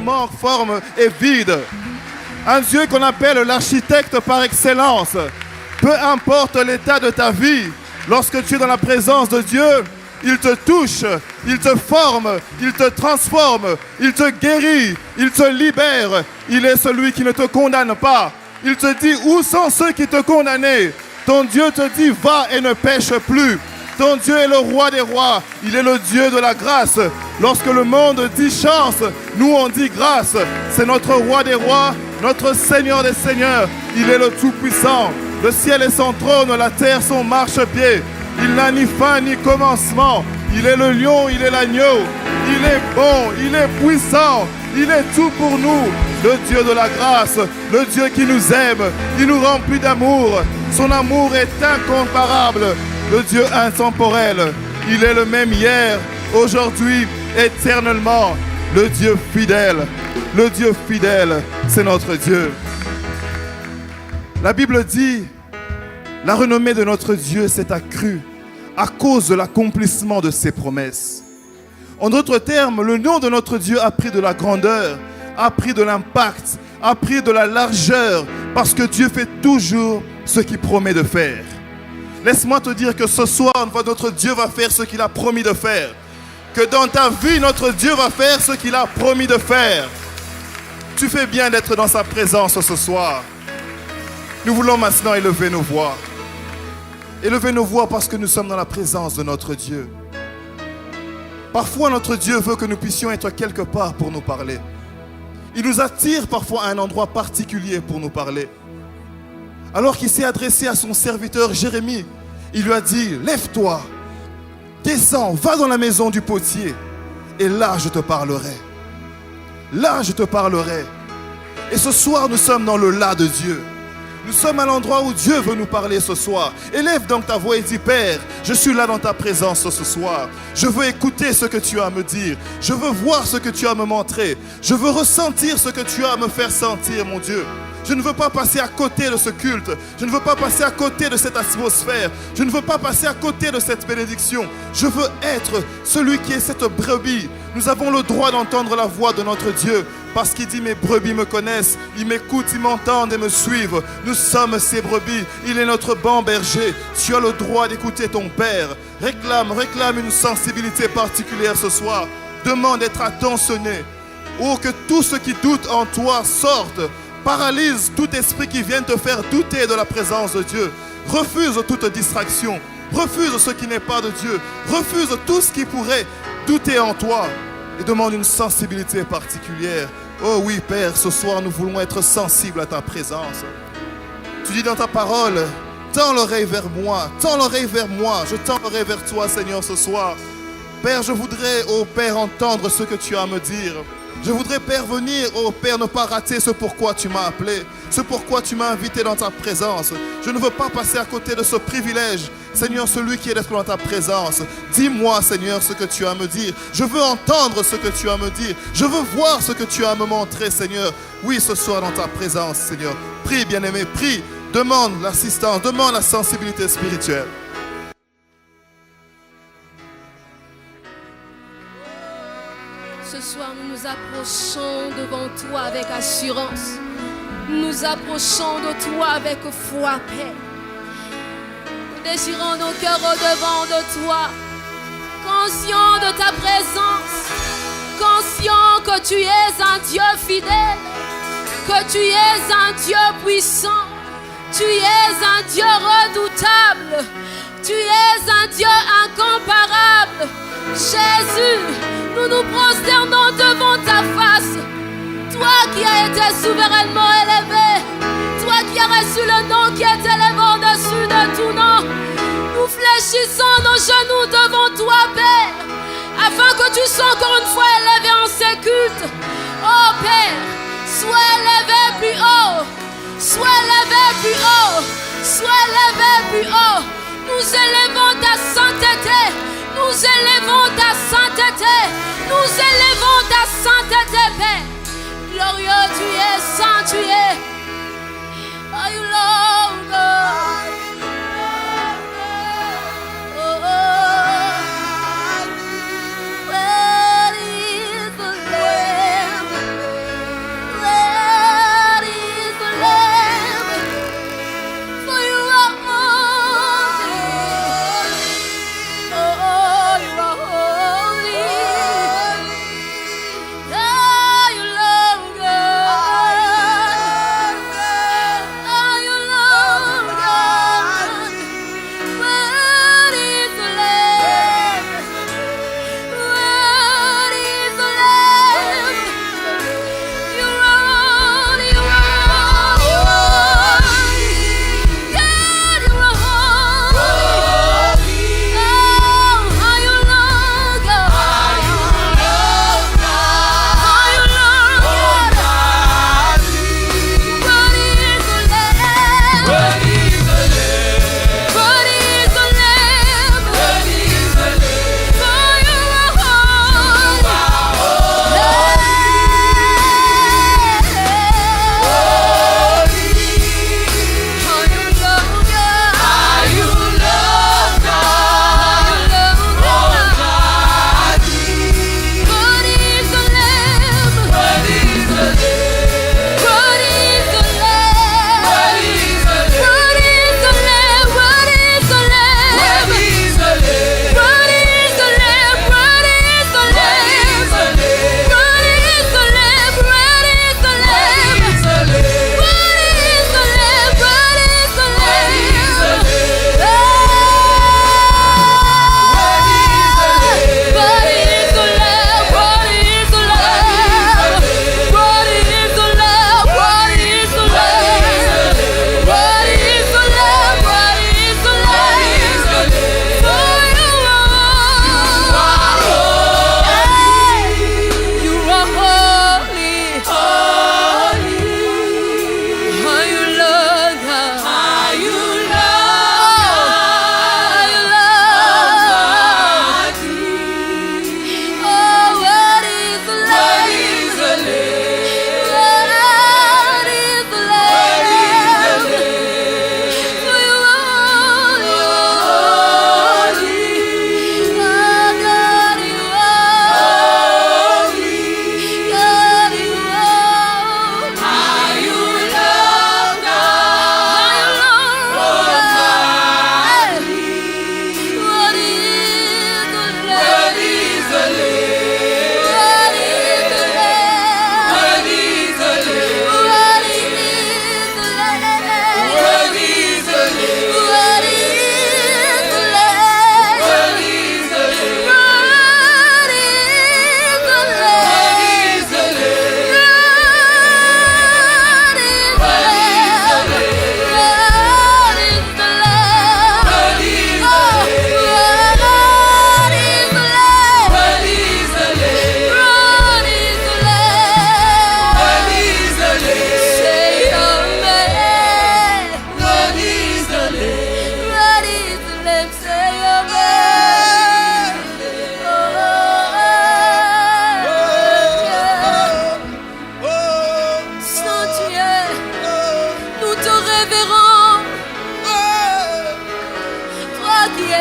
manque forme et vide. Un Dieu qu'on appelle l'architecte par excellence. Peu importe l'état de ta vie, lorsque tu es dans la présence de Dieu, il te touche, il te forme, il te transforme, il te guérit, il te libère. Il est celui qui ne te condamne pas. Il te dit, où sont ceux qui te condamnaient? Ton Dieu te dit, va et ne pêche plus. Ton Dieu est le roi des rois, il est le Dieu de la grâce. Lorsque le monde dit chance, nous on dit grâce. C'est notre roi des rois, notre Seigneur des seigneurs. Il est le Tout-Puissant. Le ciel est son trône, la terre son marchepied. Il n'a ni fin ni commencement. Il est le lion, il est l'agneau. Il est bon, il est puissant. Il est tout pour nous. Le Dieu de la grâce, le Dieu qui nous aime. Il nous remplit d'amour. Son amour est incomparable. Le Dieu intemporel. Il est le même hier, aujourd'hui, éternellement. Le Dieu fidèle. Le Dieu fidèle, c'est notre Dieu. La Bible dit, la renommée de notre Dieu s'est accrue à cause de l'accomplissement de ses promesses. En d'autres termes, le nom de notre Dieu a pris de la grandeur, a pris de l'impact, a pris de la largeur, parce que Dieu fait toujours ce qu'il promet de faire. Laisse-moi te dire que ce soir, notre Dieu va faire ce qu'il a promis de faire. Que dans ta vie, notre Dieu va faire ce qu'il a promis de faire. Tu fais bien d'être dans sa présence ce soir. Nous voulons maintenant élever nos voix. Élever nos voix parce que nous sommes dans la présence de notre Dieu. Parfois, notre Dieu veut que nous puissions être quelque part pour nous parler. Il nous attire parfois à un endroit particulier pour nous parler. Alors qu'il s'est adressé à son serviteur Jérémie, il lui a dit, lève-toi, descends, va dans la maison du potier, et là je te parlerai. Là je te parlerai. Et ce soir, nous sommes dans le là de Dieu. Nous sommes à l'endroit où Dieu veut nous parler ce soir. Élève donc ta voix et dis, Père, je suis là dans ta présence ce soir. Je veux écouter ce que tu as à me dire. Je veux voir ce que tu as à me montrer. Je veux ressentir ce que tu as à me faire sentir, mon Dieu. Je ne veux pas passer à côté de ce culte. Je ne veux pas passer à côté de cette atmosphère. Je ne veux pas passer à côté de cette bénédiction. Je veux être celui qui est cette brebis. Nous avons le droit d'entendre la voix de notre Dieu parce qu'il dit, mes brebis me connaissent, ils m'écoutent, ils m'entendent et me suivent. Nous sommes ces brebis. Il est notre bon berger. Tu as le droit d'écouter ton Père. Réclame une sensibilité particulière ce soir. Demande d'être attentionné. Oh, que tout ce qui doute en toi sorte. Paralyse tout esprit qui vient te faire douter de la présence de Dieu. Refuse toute distraction. Refuse ce qui n'est pas de Dieu. Refuse tout ce qui pourrait douter en toi. Et demande une sensibilité particulière. Oh oui, Père, ce soir, nous voulons être sensibles à ta présence. Tu dis dans ta parole, tends l'oreille vers moi, tends l'oreille vers moi. Je tends l'oreille vers toi, Seigneur, ce soir. Père, je voudrais, oh Père, entendre ce que tu as à me dire. Je voudrais, Père, venir, oh Père, ne pas rater ce pourquoi tu m'as appelé, ce pourquoi tu m'as invité dans ta présence. Je ne veux pas passer à côté de ce privilège, Seigneur, celui qui est d'être dans ta présence. Dis-moi, Seigneur, ce que tu as à me dire. Je veux entendre ce que tu as à me dire. Je veux voir ce que tu as à me montrer, Seigneur. Oui, ce soir dans ta présence, Seigneur. Prie, bien-aimé, prie. Demande l'assistance, demande la sensibilité spirituelle. Ce soir, nous nous approchons devant toi avec assurance. Nous nous approchons de toi avec foi, Père. Nous désirons nos cœurs au-devant de toi, conscients de ta présence, conscients que tu es un Dieu fidèle, que tu es un Dieu puissant, tu es un Dieu redoutable, tu es un Dieu incomparable. Jésus, nous nous prosternons devant ta face. Toi qui as été souverainement élevé, toi qui as reçu le nom qui est élevé au-dessus de tout nom, nous fléchissons nos genoux devant toi, Père, afin que tu sois encore une fois élevé en ces cultes. Oh Père, sois élevé plus haut, sois élevé plus haut, sois élevé plus haut. Nous élevons ta sainteté. Nous élevons ta sainteté. Nous élevons ta sainteté, Père. Glorieux tu es, saint tu es. Oh, you Lord God. Oh, oh. Where is the Lamb?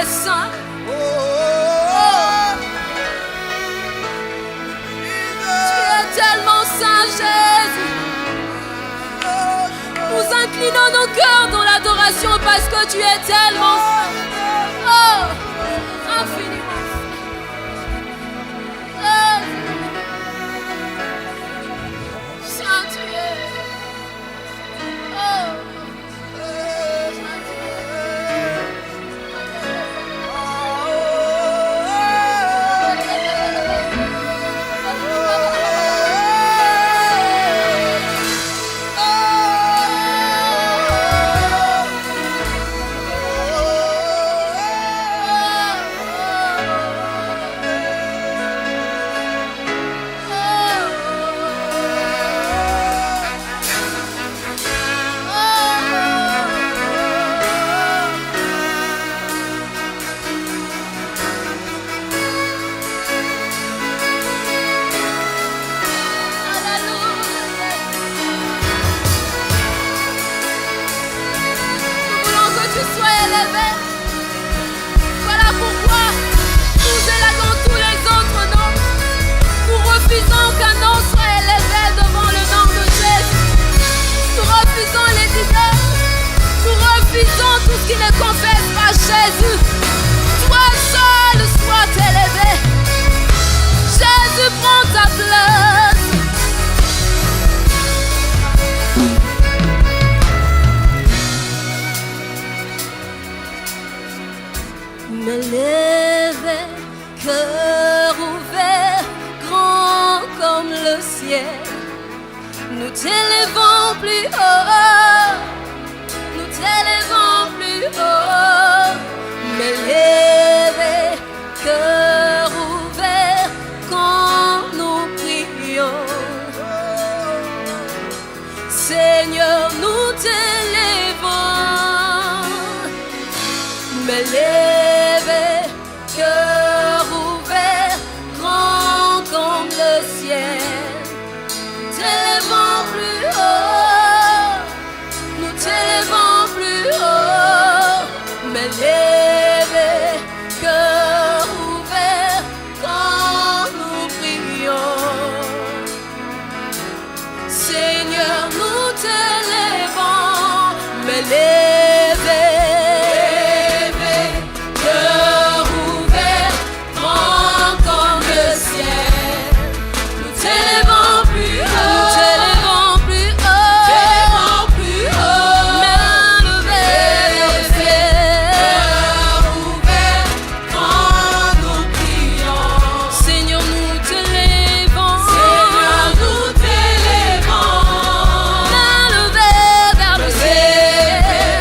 saint. Tu es tellement saint, Jésus. Nous inclinons nos cœurs dans l'adoration parce que tu es tellement saint. Oh, infiniment saint. Saint tu es. Oh. Qu'un nom soit élevé devant le nom de Jésus. Nous refusons les idoles. Nous refusons tout ce qui ne confesse pas Jésus. Toi seul sois élevé. Jésus, prends ta place. M'élever, cœur ouvert, grand comme le ciel. Nous t'élevons plus haut, nous t'élevons plus haut. M'élever, cœur ouvert, quand nous prions. Seigneur, nous t'élevons. M'élever, cœur ouvert, grand comme le ciel. T'élevons plus haut, nous t'élevons plus haut. M'élever, cœur ouvert, quand nous prions. Seigneur, nous t'élevons. M'élever, cœur ouvert, grand comme le ciel. Nous t'élevons plus haut, nous t'élevons plus haut, t'élevons plus haut. M'élever, cœur ouvert, quand nous prions. Seigneur, nous t'élevons, Seigneur, nous t'élevons. M'élever vers le ciel.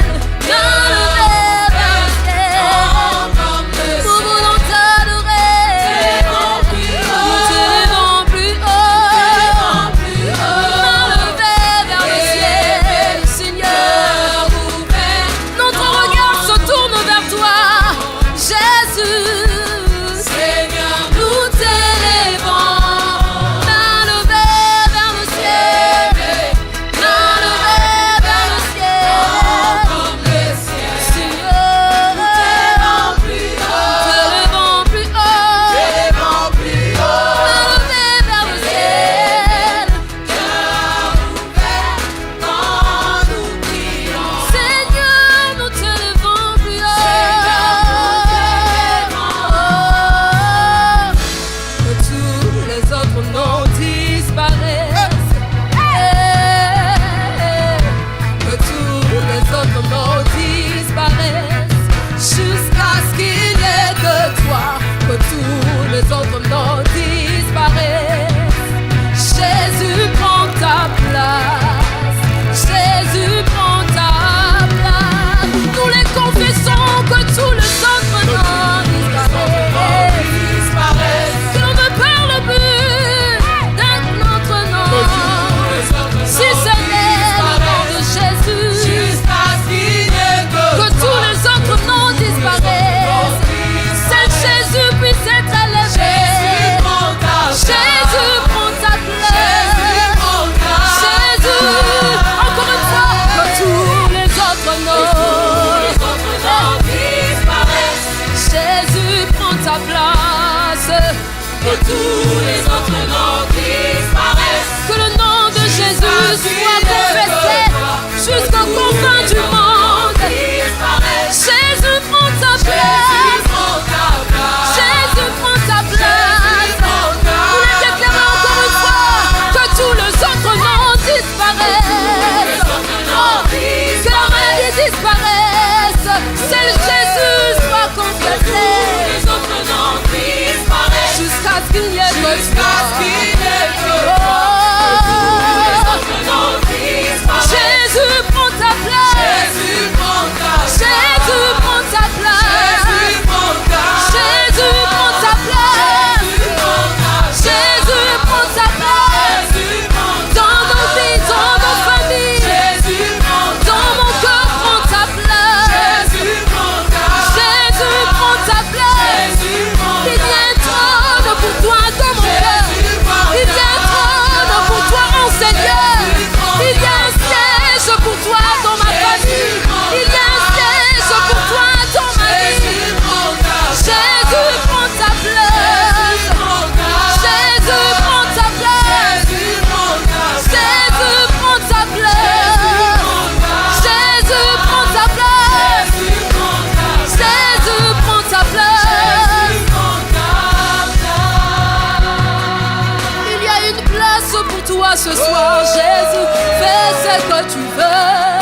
toi ce soir, Jésus. Fais ce que tu veux.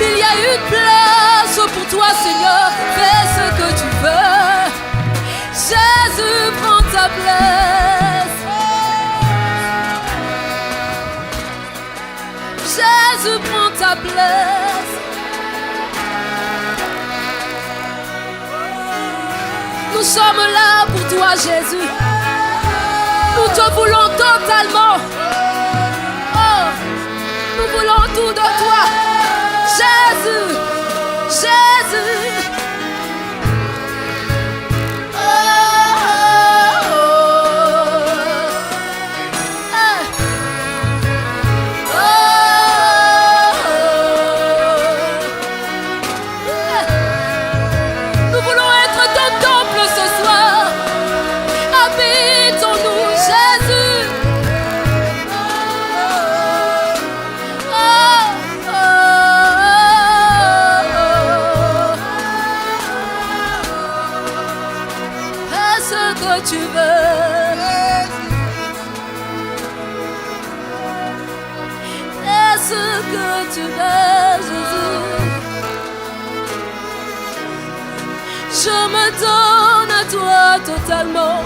Il y a une place pour toi, Seigneur. Fais ce que tu veux. Jésus, prends ta place. Jésus, prends ta place. Nous sommes là pour toi, Jésus. Nous te voulons totalement. Oh, nous voulons tout de toi. Jésus, Jésus. Oh, oh, oh, oh. Nous voulons être ton temple ce soir. Habite en nous, Jésus. Oh, oh, oh. Fais ce que tu veux. Fais ce que tu veux, Jésus. Je me donne à toi totalement.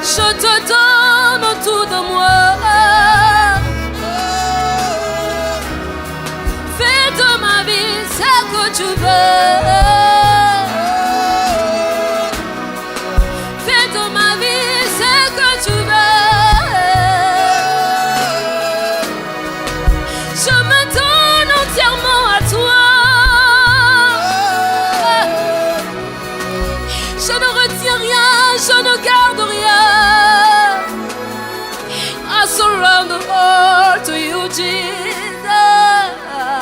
Je te donne tout de moi. Fais de ma vie ce que tu veux. Fais de ma vie ce que tu veux. Je me donne entièrement à toi. Je ne retiens rien, je ne garde rien. I surrender all to you, Jesus. Oh.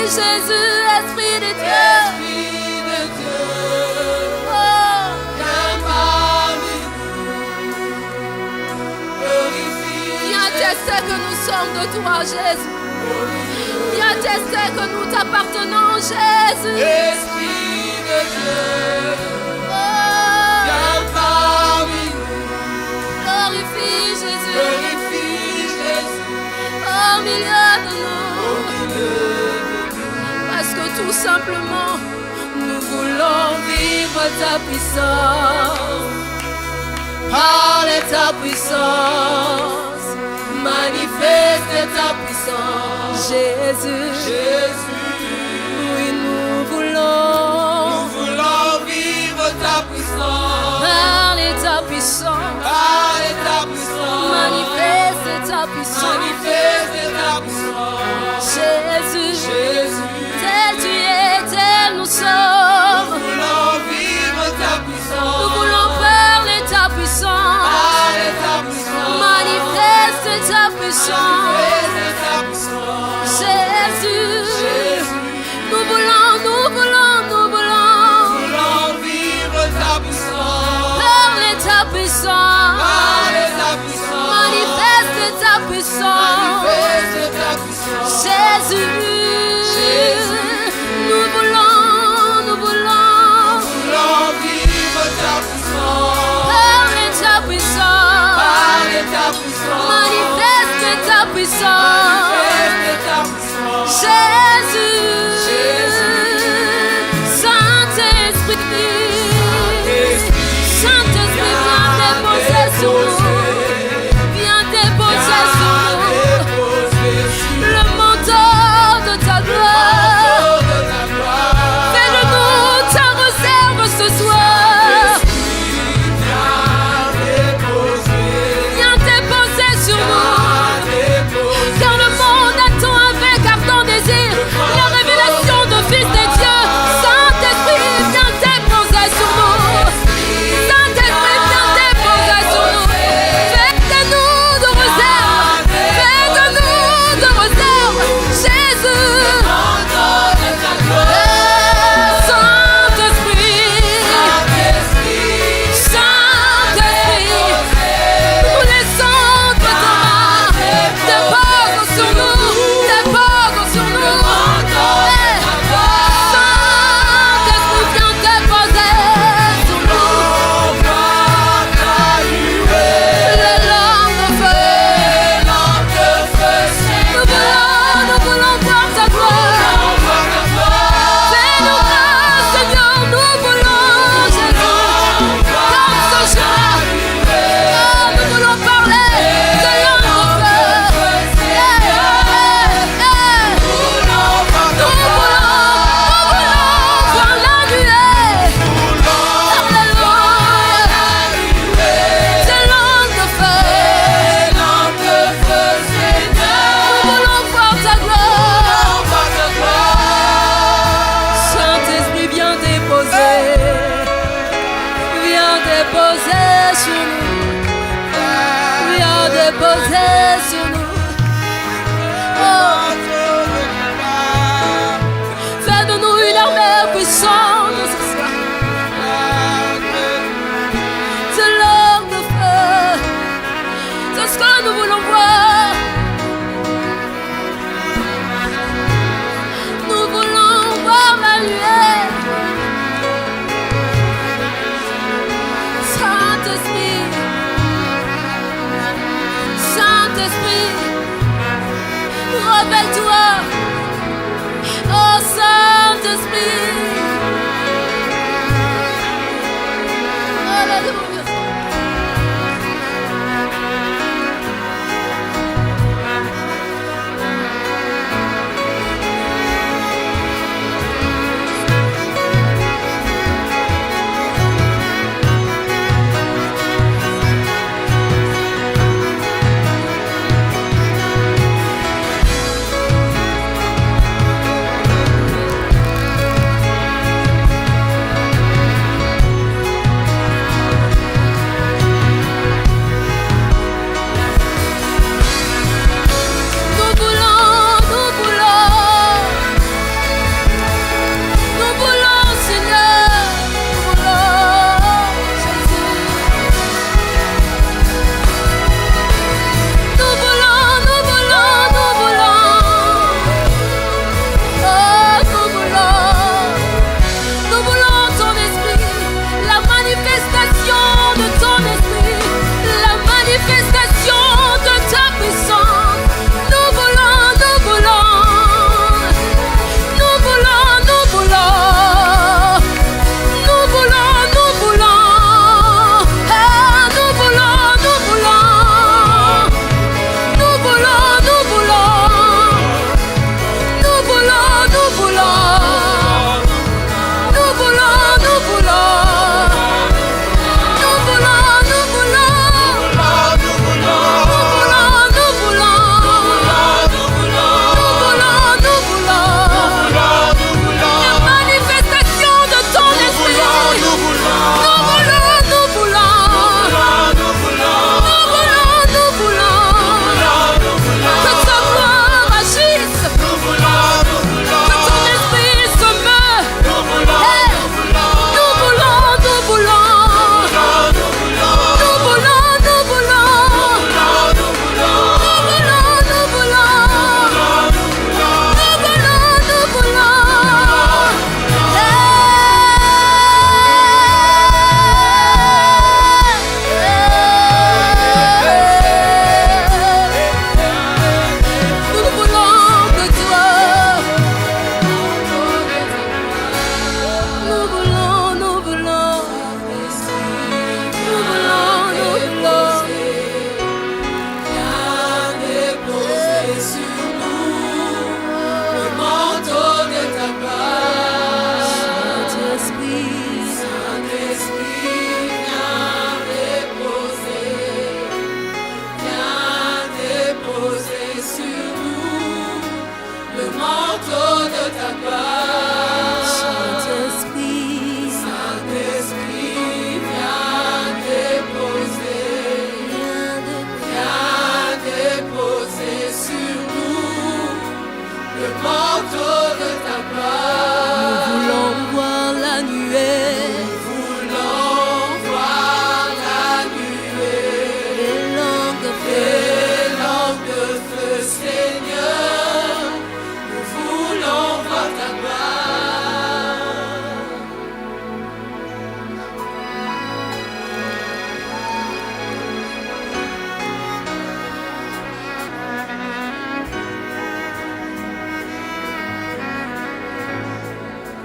Jésus, Esprit de Dieu. Oh. Viens parmi nous. Viens tester que nous sommes de toi, Jésus. Viens tester que nous t'appartenons, Jésus. Esprit de Dieu. Oh. Viens parmi nous. Glorifie Jésus. Glorifie Jésus. Au milieu de nous. Au milieu de nous. Parce que tout simplement, nous voulons vivre ta puissance. Parle ta puissance, manifeste ta puissance. Jésus, Jésus, oui, nous voulons vivre ta puissance. parler ta puissance, Parle ta puissance. manifeste ta puissance. Manifeste ta puissance. Jésus, Jésus, tel tu es, tel nous sommes. nous voulons vivre ta Nous puissance. voulons parler ta puissance, Parle ta puissance. manifeste ta puissance. Manifeste ta puissance. Jésus, nous voulons, nous voulons, nous voulons Nous voulons vivre ta puissance. parler ta puissance, Parle ta puissance. manifeste ta puissance. Manifeste ta puissance. Jésus, nous voulons, nous voulons Nous voulons vivre ta puissance. parler ta puissance, Parle ta puissance. manifeste ta puissance. Manifeste ta puissance. Jésus, Saint-Esprit, Saint-Esprit, viens déposer sur nous, viens déposer sur nous le manteau de ta gloire. Fais de nous ta réserve ce soir, viens déposer sur nous, car le monde attend avec ardent désir la révélation de Fils de Dieu. Saint-Esprit, viens déposer sur nous. Saint-Esprit, viens déposer sur nous. Fais de nous de réserve. Fais de nous de réserve. Jésus. Saint-Esprit. Saint-Esprit. Nous laissons de ta main. Dépose sur nous. Dépose sur nous. Saint-Esprit, viens déposer sur nous. Les langues de feu. Nous voulons voir ta gloire. Fais-nous grâce, Seigneur, nous voulons, Jésus. Comme ce jour, nous voulons parler de langues de feu. Nous voulons voir la nuée. Alléluia. Des langues de feu. Nous voulons voir ta gloire. Saint-Esprit, viens déposer sur nous. Viens déposer sur nous. Oh, fais de nous une armée puissante ce soir. C'est l'heure de feu. C'est ce que nous voulons voir. Nous voulons voir la lumière. Saint-Esprit, Saint-Esprit, révèle-toi. Oh Saint-Esprit. Alléluia.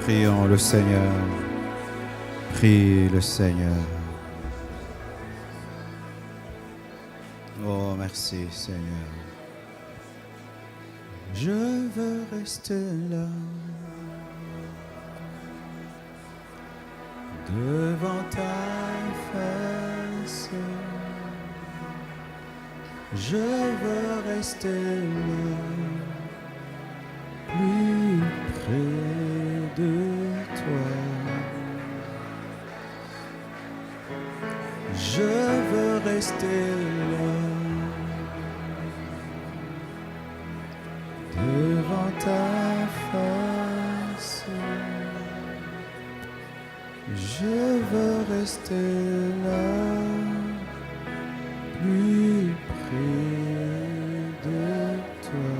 Prions le Seigneur. Prie le Seigneur. Oh, merci Seigneur. Je veux rester là, devant ta face. Je veux rester là, plus près de toi. Je veux rester là, devant ta face. Je veux rester là, plus près de toi.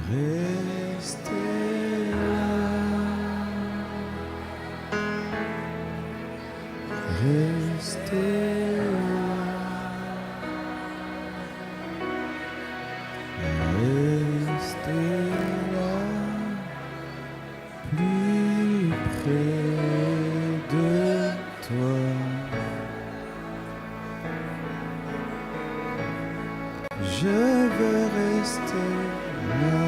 Rester là, rester là, rester là, plus près de toi. Je veux rester là,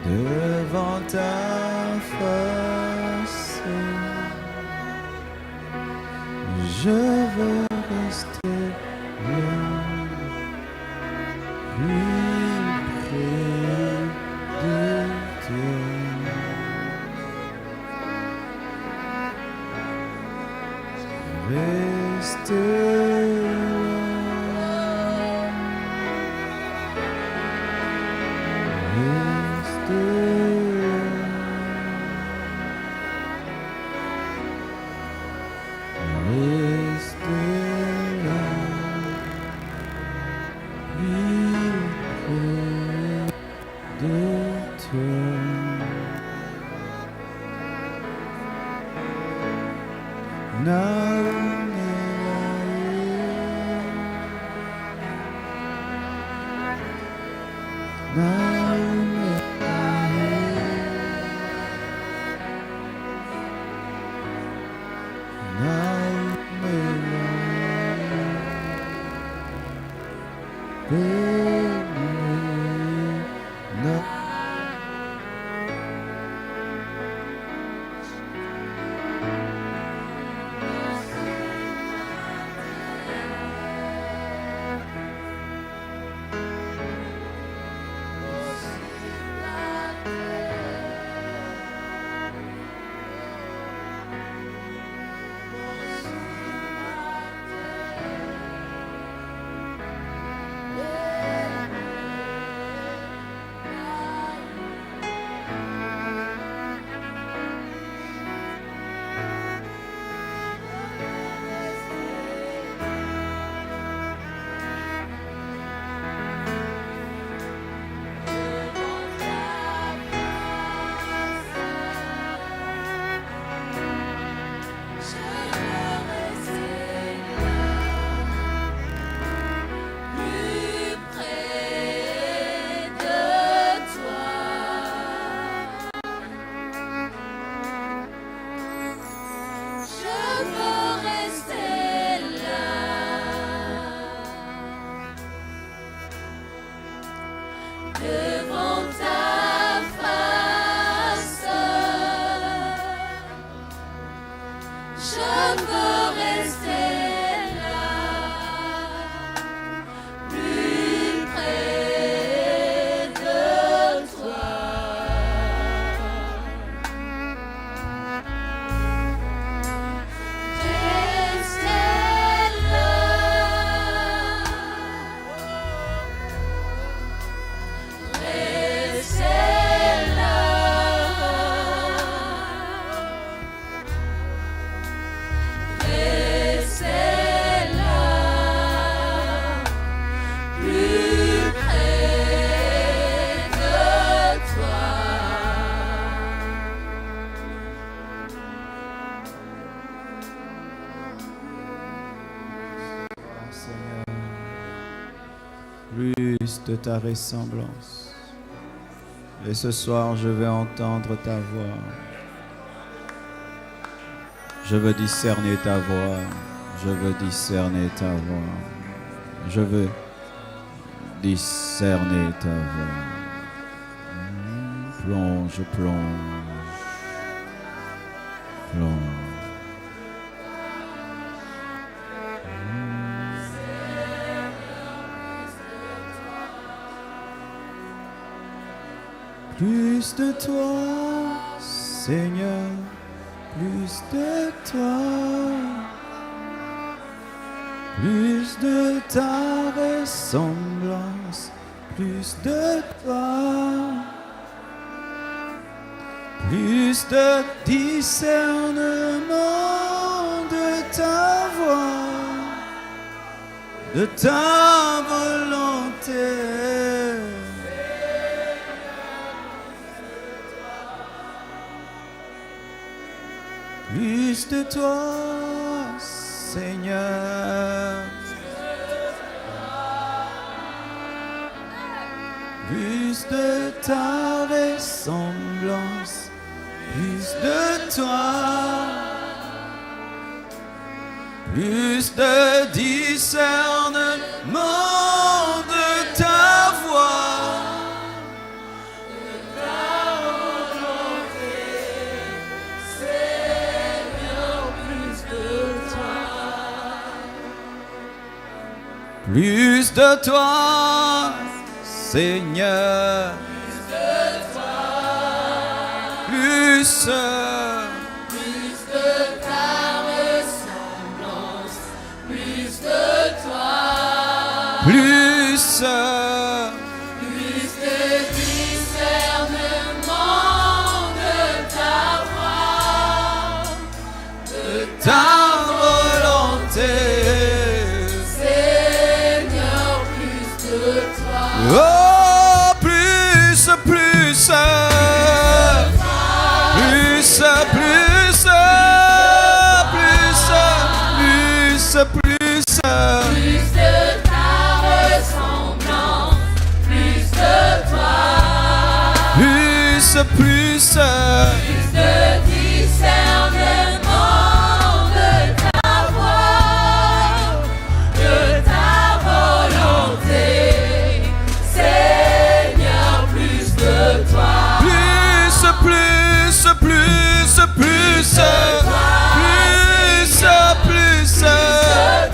devant ta face. Je veux rester là, plus près de toi. Rester là, plus de ta ressemblance. Et ce soir, je veux entendre ta voix. Je veux discerner ta voix. Je veux discerner ta voix. Je veux discerner ta voix. Plonge, plonge, plonge. Plus de toi, Seigneur, plus de toi, plus de ta ressemblance, plus de toi, plus de discernement de ta voix, de ta volonté. Plus de toi, Seigneur. Plus de ta ressemblance. Plus de toi. Plus de discernement de ta voix. Plus de toi, Seigneur. Plus de ta ressemblance, plus de toi, plus de discernement de ta voix, de ta volonté. Seigneur, plus de toi. Oh, plus, plus, plus de ta ressemblance, plus de toi, plus de discernement de ta voix, de ta volonté, Seigneur, plus de toi, plus, de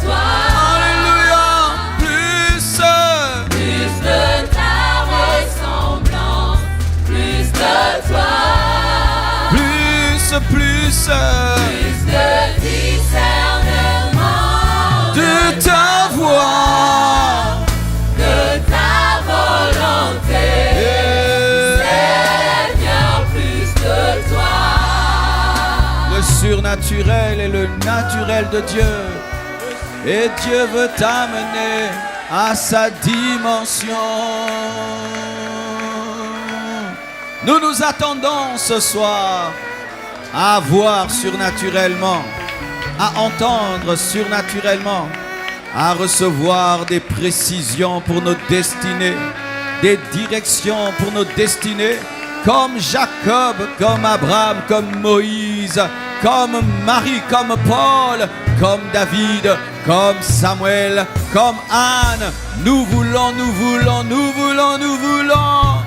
toi, alléluia, plus de ta ressemblance, plus de toi, plus de discernement de ta voix, de ta volonté, Seigneur, plus de toi. le surnaturel et le naturel de Dieu. Et Dieu veut t'amener à sa dimension. Nous nous attendons ce soir à voir surnaturellement, à entendre surnaturellement, à recevoir des précisions pour nos destinées, des directions pour nos destinées, comme Jacob, comme Abraham, comme Moïse, comme Marie, comme Paul, comme David, comme Samuel, comme Anne. Nous voulons, nous voulons, nous voulons, nous voulons.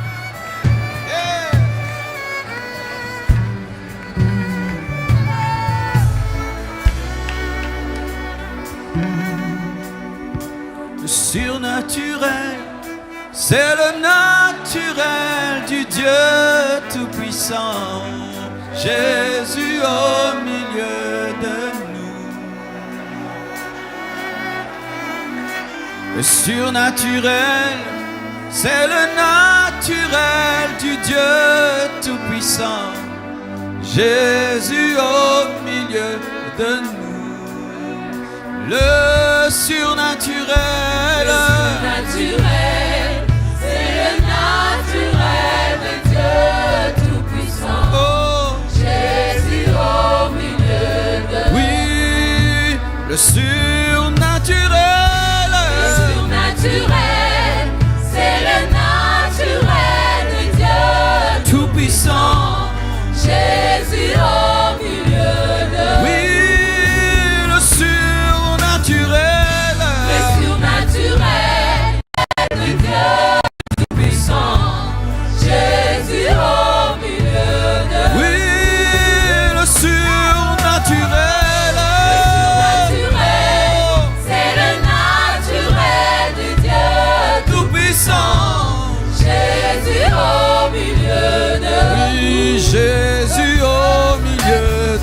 Le surnaturel, c'est le naturel du Dieu Tout-Puissant. Jésus au milieu de nous. Le surnaturel, c'est le naturel du Dieu Tout-Puissant. Jésus au milieu de nous. Le surnaturel, C'est le naturel de Dieu Tout-Puissant. oh, Jésus au milieu de oui, le surnaturel, surnaturel,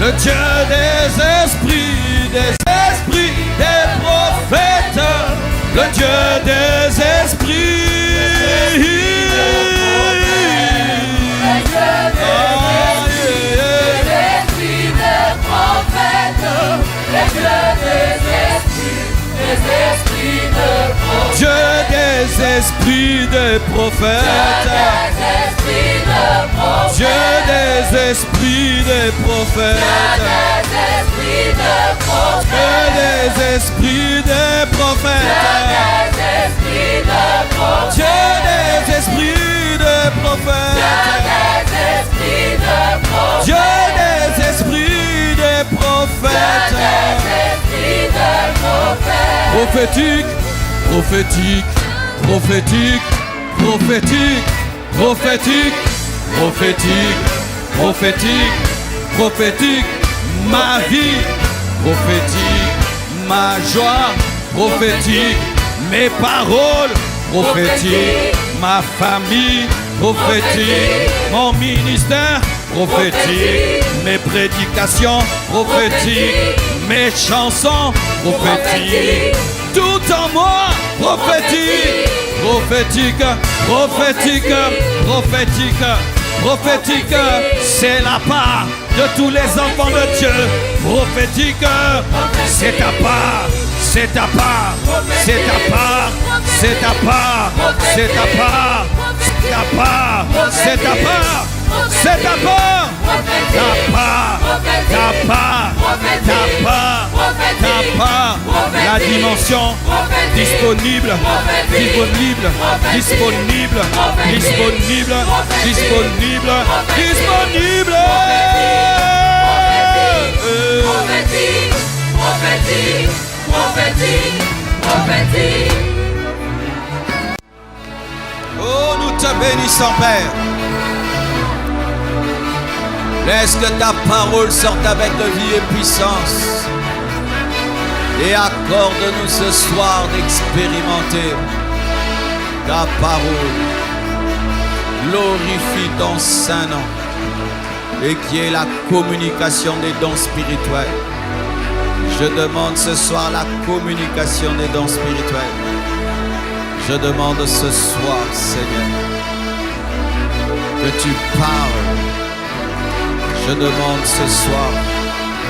le Dieu des esprits, des prophètes, le Dieu des esprits. Dieu des esprits des prophètes, Dieu des esprits des prophètes, Dieu des esprits des prophètes, Dieu des esprits des prophètes, Dieu des esprits des prophètes, prophétique, prophétique, prophétique, prophétique, prophétique, prophétique, prophétique, prophétique, ma vie, prophétique, ma joie, prophétique, mes paroles, prophétique, ma famille, prophétique, mon ministère, prophétique, mes prédications, prophétique, mes chansons, prophétique, tout en moi, prophétique, prophétique, prophétique, prophétique, prophétique, c'est la part de tous les enfants de Dieu, prophétique, c'est ta part, c'est ta part, c'est ta part, c'est ta part, c'est ta part, c'est ta part, c'est ta part. C'est ta part, ta part, ta part, ta part, ta part, la dimension disponible, disponible, disponible, disponible, disponible, disponible. Prophétique, prophétique, prophétique, prophétique. Oh, nous te bénissons, Père. Laisse que ta parole sorte avec vie et puissance. Et accorde-nous ce soir d'expérimenter ta parole. Glorifie ton saint nom. Et qui est la communication des dons spirituels. Je demande ce soir la communication des dons spirituels. Je demande ce soir, Seigneur, que tu parles. Je demande ce soir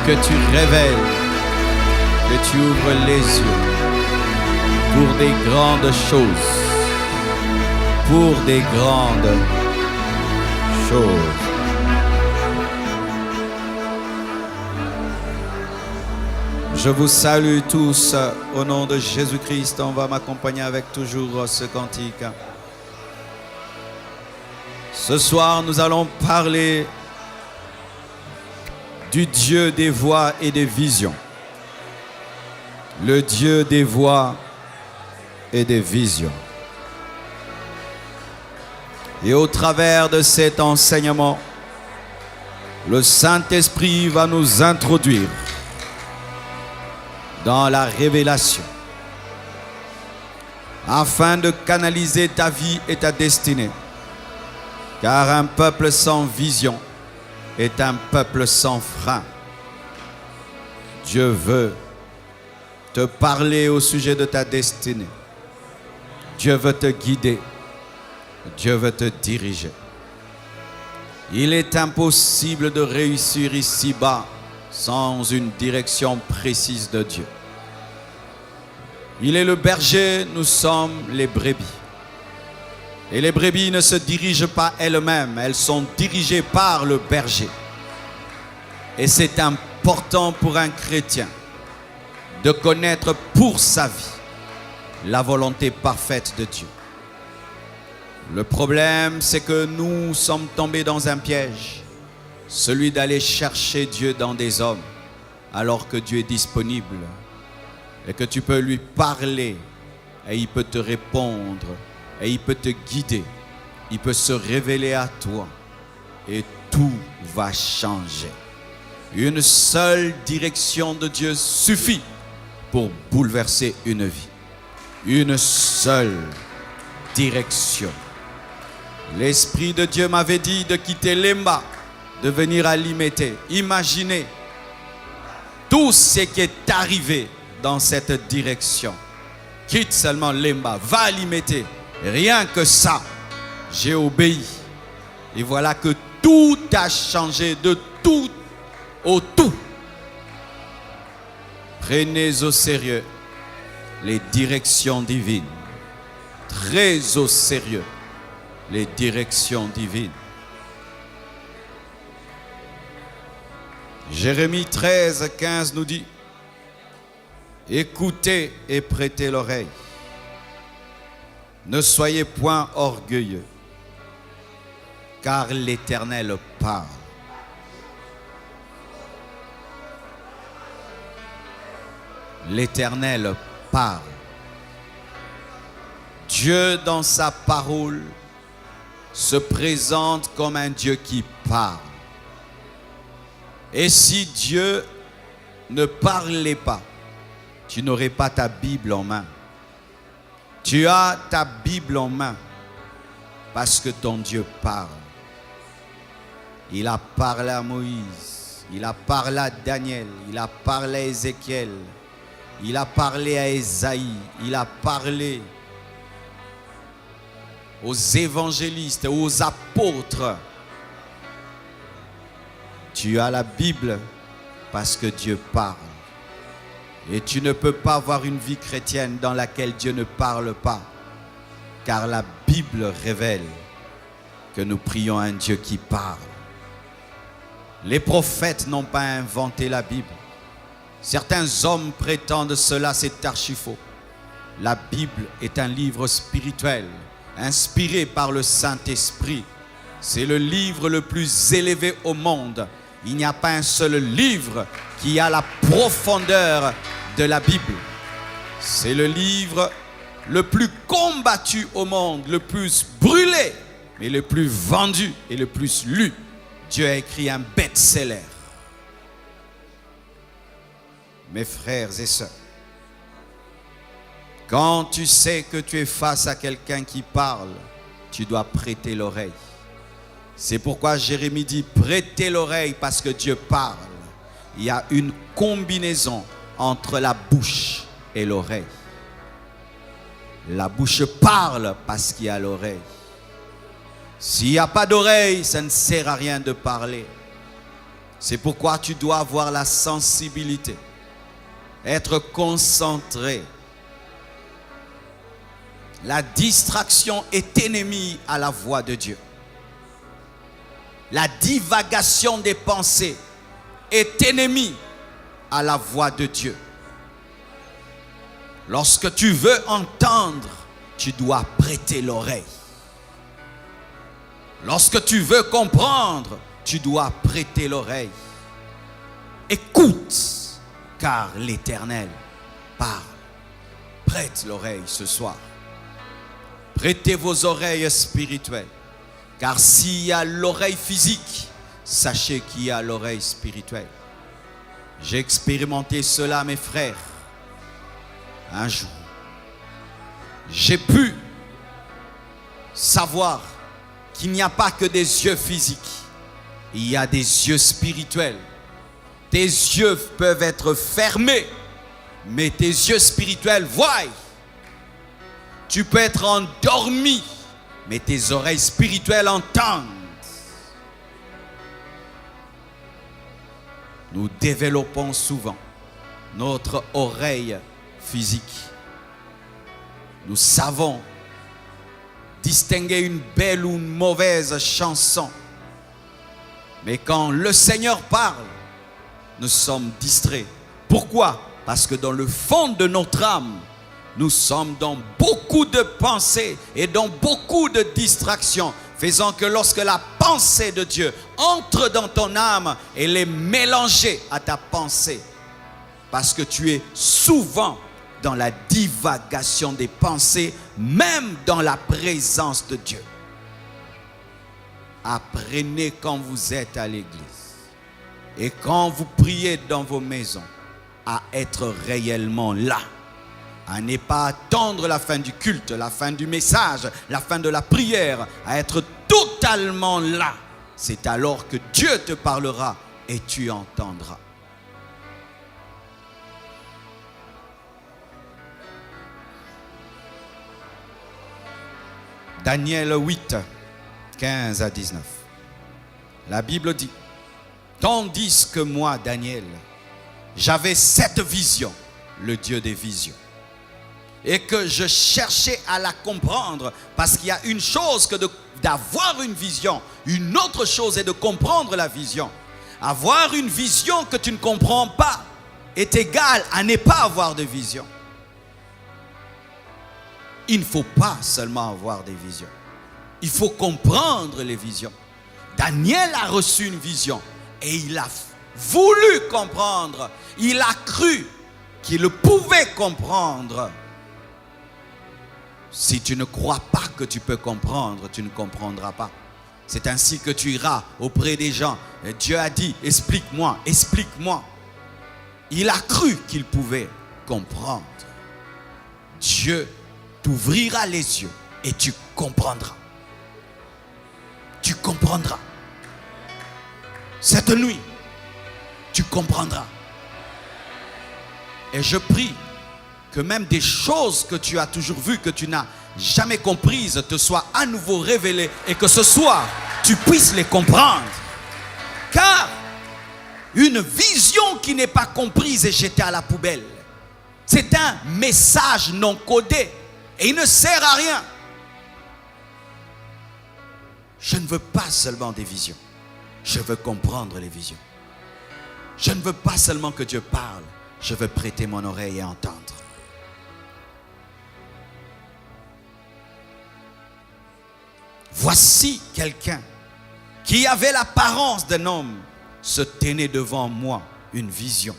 que tu révèles, que tu ouvres les yeux pour des grandes choses, pour des grandes choses. Je vous salue tous au nom de Jésus-Christ. On va m'accompagner avec toujours ce cantique. Ce soir, nous allons parler du Dieu des voix et des visions. Le Dieu des voix et des visions. Et au travers de cet enseignement, le Saint-Esprit va nous introduire dans la révélation afin de canaliser ta vie et ta destinée. Car un peuple sans vision est un peuple sans frein. Dieu veut te parler au sujet de ta destinée. Dieu veut te guider. Dieu veut te diriger. Il est impossible de réussir ici-bas sans une direction précise de Dieu. Il est le berger, nous sommes les brebis. Et les brebis ne se dirigent pas elles-mêmes, elles sont dirigées par le berger. Et c'est important pour un chrétien de connaître pour sa vie la volonté parfaite de Dieu. Le problème, c'est que nous sommes tombés dans un piège, celui d'aller chercher Dieu dans des hommes, alors que Dieu est disponible et que tu peux lui parler et il peut te répondre. Et il peut te guider, il peut se révéler à toi et tout va changer. Une seule direction de Dieu suffit pour bouleverser une vie. Une seule direction. L'Esprit de Dieu m'avait dit de quitter Lemba, de venir à Limete. Imaginez tout ce qui est arrivé dans cette direction. Quitte seulement Lemba, va l'y mettre. Rien que ça, j'ai obéi. Et voilà que tout a changé de tout au tout. Prenez au sérieux les directions divines. Très au sérieux les directions divines. Jérémie 13, 15 nous dit: écoutez et prêtez l'oreille. Ne soyez point orgueilleux, car l'Éternel parle. L'Éternel parle. Dieu, dans sa parole, se présente comme un Dieu qui parle. Et si Dieu ne parlait pas, tu n'aurais pas ta Bible en main. Tu as ta Bible en main parce que ton Dieu parle. Il a parlé à Moïse, il a parlé à Daniel, il a parlé à Ézéchiel, il a parlé à Ésaïe, il a parlé aux évangélistes, aux apôtres. Tu as la Bible parce que Dieu parle. Et tu ne peux pas avoir une vie chrétienne dans laquelle Dieu ne parle pas. Car la Bible révèle que nous prions un Dieu qui parle. Les prophètes n'ont pas inventé la Bible. Certains hommes prétendent cela, c'est archi faux. La Bible est un livre spirituel, inspiré par le Saint-Esprit. C'est le livre le plus élevé au monde. Il n'y a pas un seul livre qui a la profondeur de la Bible. C'est le livre le plus combattu au monde, le plus brûlé, mais le plus vendu et le plus lu. Dieu a écrit un best-seller. Mes frères et sœurs, quand tu sais que tu es face à quelqu'un qui parle, tu dois prêter l'oreille. C'est pourquoi Jérémie dit: prêtez l'oreille parce que Dieu parle. Il y a une combinaison entre la bouche et l'oreille. La bouche parle parce qu'il y a l'oreille. S'il n'y a pas d'oreille, ça ne sert à rien de parler. C'est pourquoi tu dois avoir la sensibilité, être concentré. La distraction est ennemie à la voix de Dieu. La divagation des pensées est ennemie à la voix de Dieu. Lorsque tu veux entendre, tu dois prêter l'oreille. Lorsque tu veux comprendre, tu dois prêter l'oreille. Écoute, car l'Éternel parle. Prête l'oreille ce soir. Prêtez vos oreilles spirituelles. Car s'il y a l'oreille physique, sachez qu'il y a l'oreille spirituelle. J'ai expérimenté cela, mes frères. Un jour, j'ai pu savoir qu'il n'y a pas que des yeux physiques. Il y a des yeux spirituels. Tes yeux peuvent être fermés, mais tes yeux spirituels voient. Tu peux être endormi, mais tes oreilles spirituelles entendent. Nous développons souvent notre oreille physique. Nous savons distinguer une belle ou une mauvaise chanson. Mais quand le Seigneur parle, nous sommes distraits. Pourquoi? Parce que dans le fond de notre âme, nous sommes dans beaucoup de pensées et dans beaucoup de distractions, faisant que lorsque la pensée de Dieu entre dans ton âme, elle est mélangée à ta pensée. Parce que tu es souvent dans la divagation des pensées, même dans la présence de Dieu. Apprenez quand vous êtes à l'église et quand vous priez dans vos maisons à être réellement là. À ne pas attendre la fin du culte, la fin du message, la fin de la prière, à être totalement là. C'est alors que Dieu te parlera et tu entendras. Daniel 8, 15 à 19. La Bible dit, tandis que moi, Daniel, j'avais cette vision, le Dieu des visions, et que je cherchais à la comprendre, parce qu'il y a une chose que d'avoir une vision, une autre chose est de comprendre la vision. Avoir une vision que tu ne comprends pas est égal à ne pas avoir de vision. Il ne faut pas seulement avoir des visions, il faut comprendre les visions. Daniel a reçu une vision et il a voulu comprendre, il a cru qu'il pouvait comprendre. Si tu ne crois pas que tu peux comprendre, tu ne comprendras pas. C'est ainsi que tu iras auprès des gens. Et Dieu a dit, explique-moi, explique-moi. Il a cru qu'il pouvait comprendre. Dieu t'ouvrira les yeux et tu comprendras. Tu comprendras. Cette nuit, tu comprendras. Et je prie que même des choses que tu as toujours vues, que tu n'as jamais comprises, te soient à nouveau révélées et que ce soir, tu puisses les comprendre. Car une vision qui n'est pas comprise est jetée à la poubelle. C'est un message non codé et il ne sert à rien. Je ne veux pas seulement des visions, je veux comprendre les visions. Je ne veux pas seulement que Dieu parle, je veux prêter mon oreille et entendre. Voici quelqu'un qui avait l'apparence d'un homme se tenait devant moi, une vision.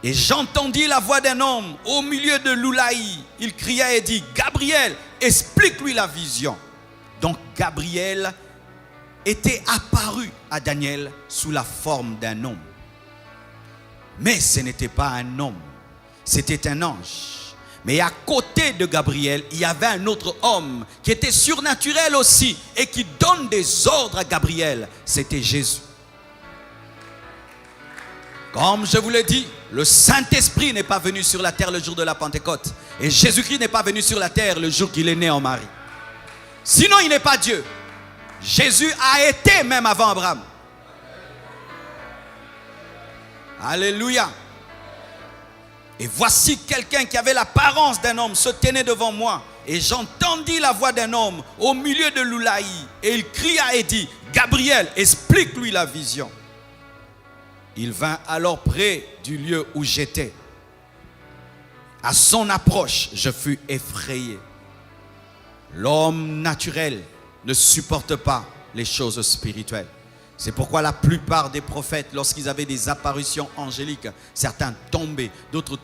Et j'entendis la voix d'un homme au milieu de l'Oulaï. Il cria et dit, Gabriel, explique-lui la vision. Donc Gabriel était apparu à Daniel sous la forme d'un homme. Mais ce n'était pas un homme, c'était un ange. Mais à côté de Gabriel, il y avait un autre homme qui était surnaturel aussi et qui donne des ordres à Gabriel. C'était Jésus. Comme je vous l'ai dit, le Saint-Esprit n'est pas venu sur la terre le jour de la Pentecôte. Et Jésus-Christ n'est pas venu sur la terre le jour qu'il est né en Marie. Sinon, il n'est pas Dieu. Jésus a été même avant Abraham. Alléluia. Et voici quelqu'un qui avait l'apparence d'un homme se tenait devant moi. Et j'entendis la voix d'un homme au milieu de l'Oulaï. Et il cria et dit, Gabriel, explique-lui la vision. Il vint alors près du lieu où j'étais. À son approche, je fus effrayé. L'homme naturel ne supporte pas les choses spirituelles. C'est pourquoi la plupart des prophètes, lorsqu'ils avaient des apparitions angéliques, certains tombaient, d'autres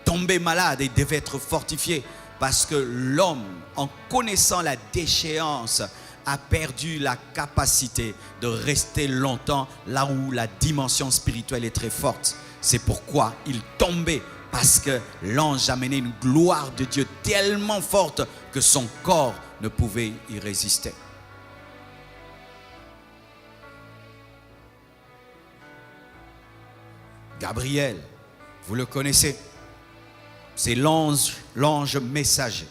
tombaient malades et devaient être fortifiés. Parce que l'homme, en connaissant la déchéance, a perdu la capacité de rester longtemps là où la dimension spirituelle est très forte. C'est pourquoi il tombait, parce que l'ange amenait une gloire de Dieu tellement forte que son corps ne pouvait y résister. Gabriel, vous le connaissez, c'est l'ange messager.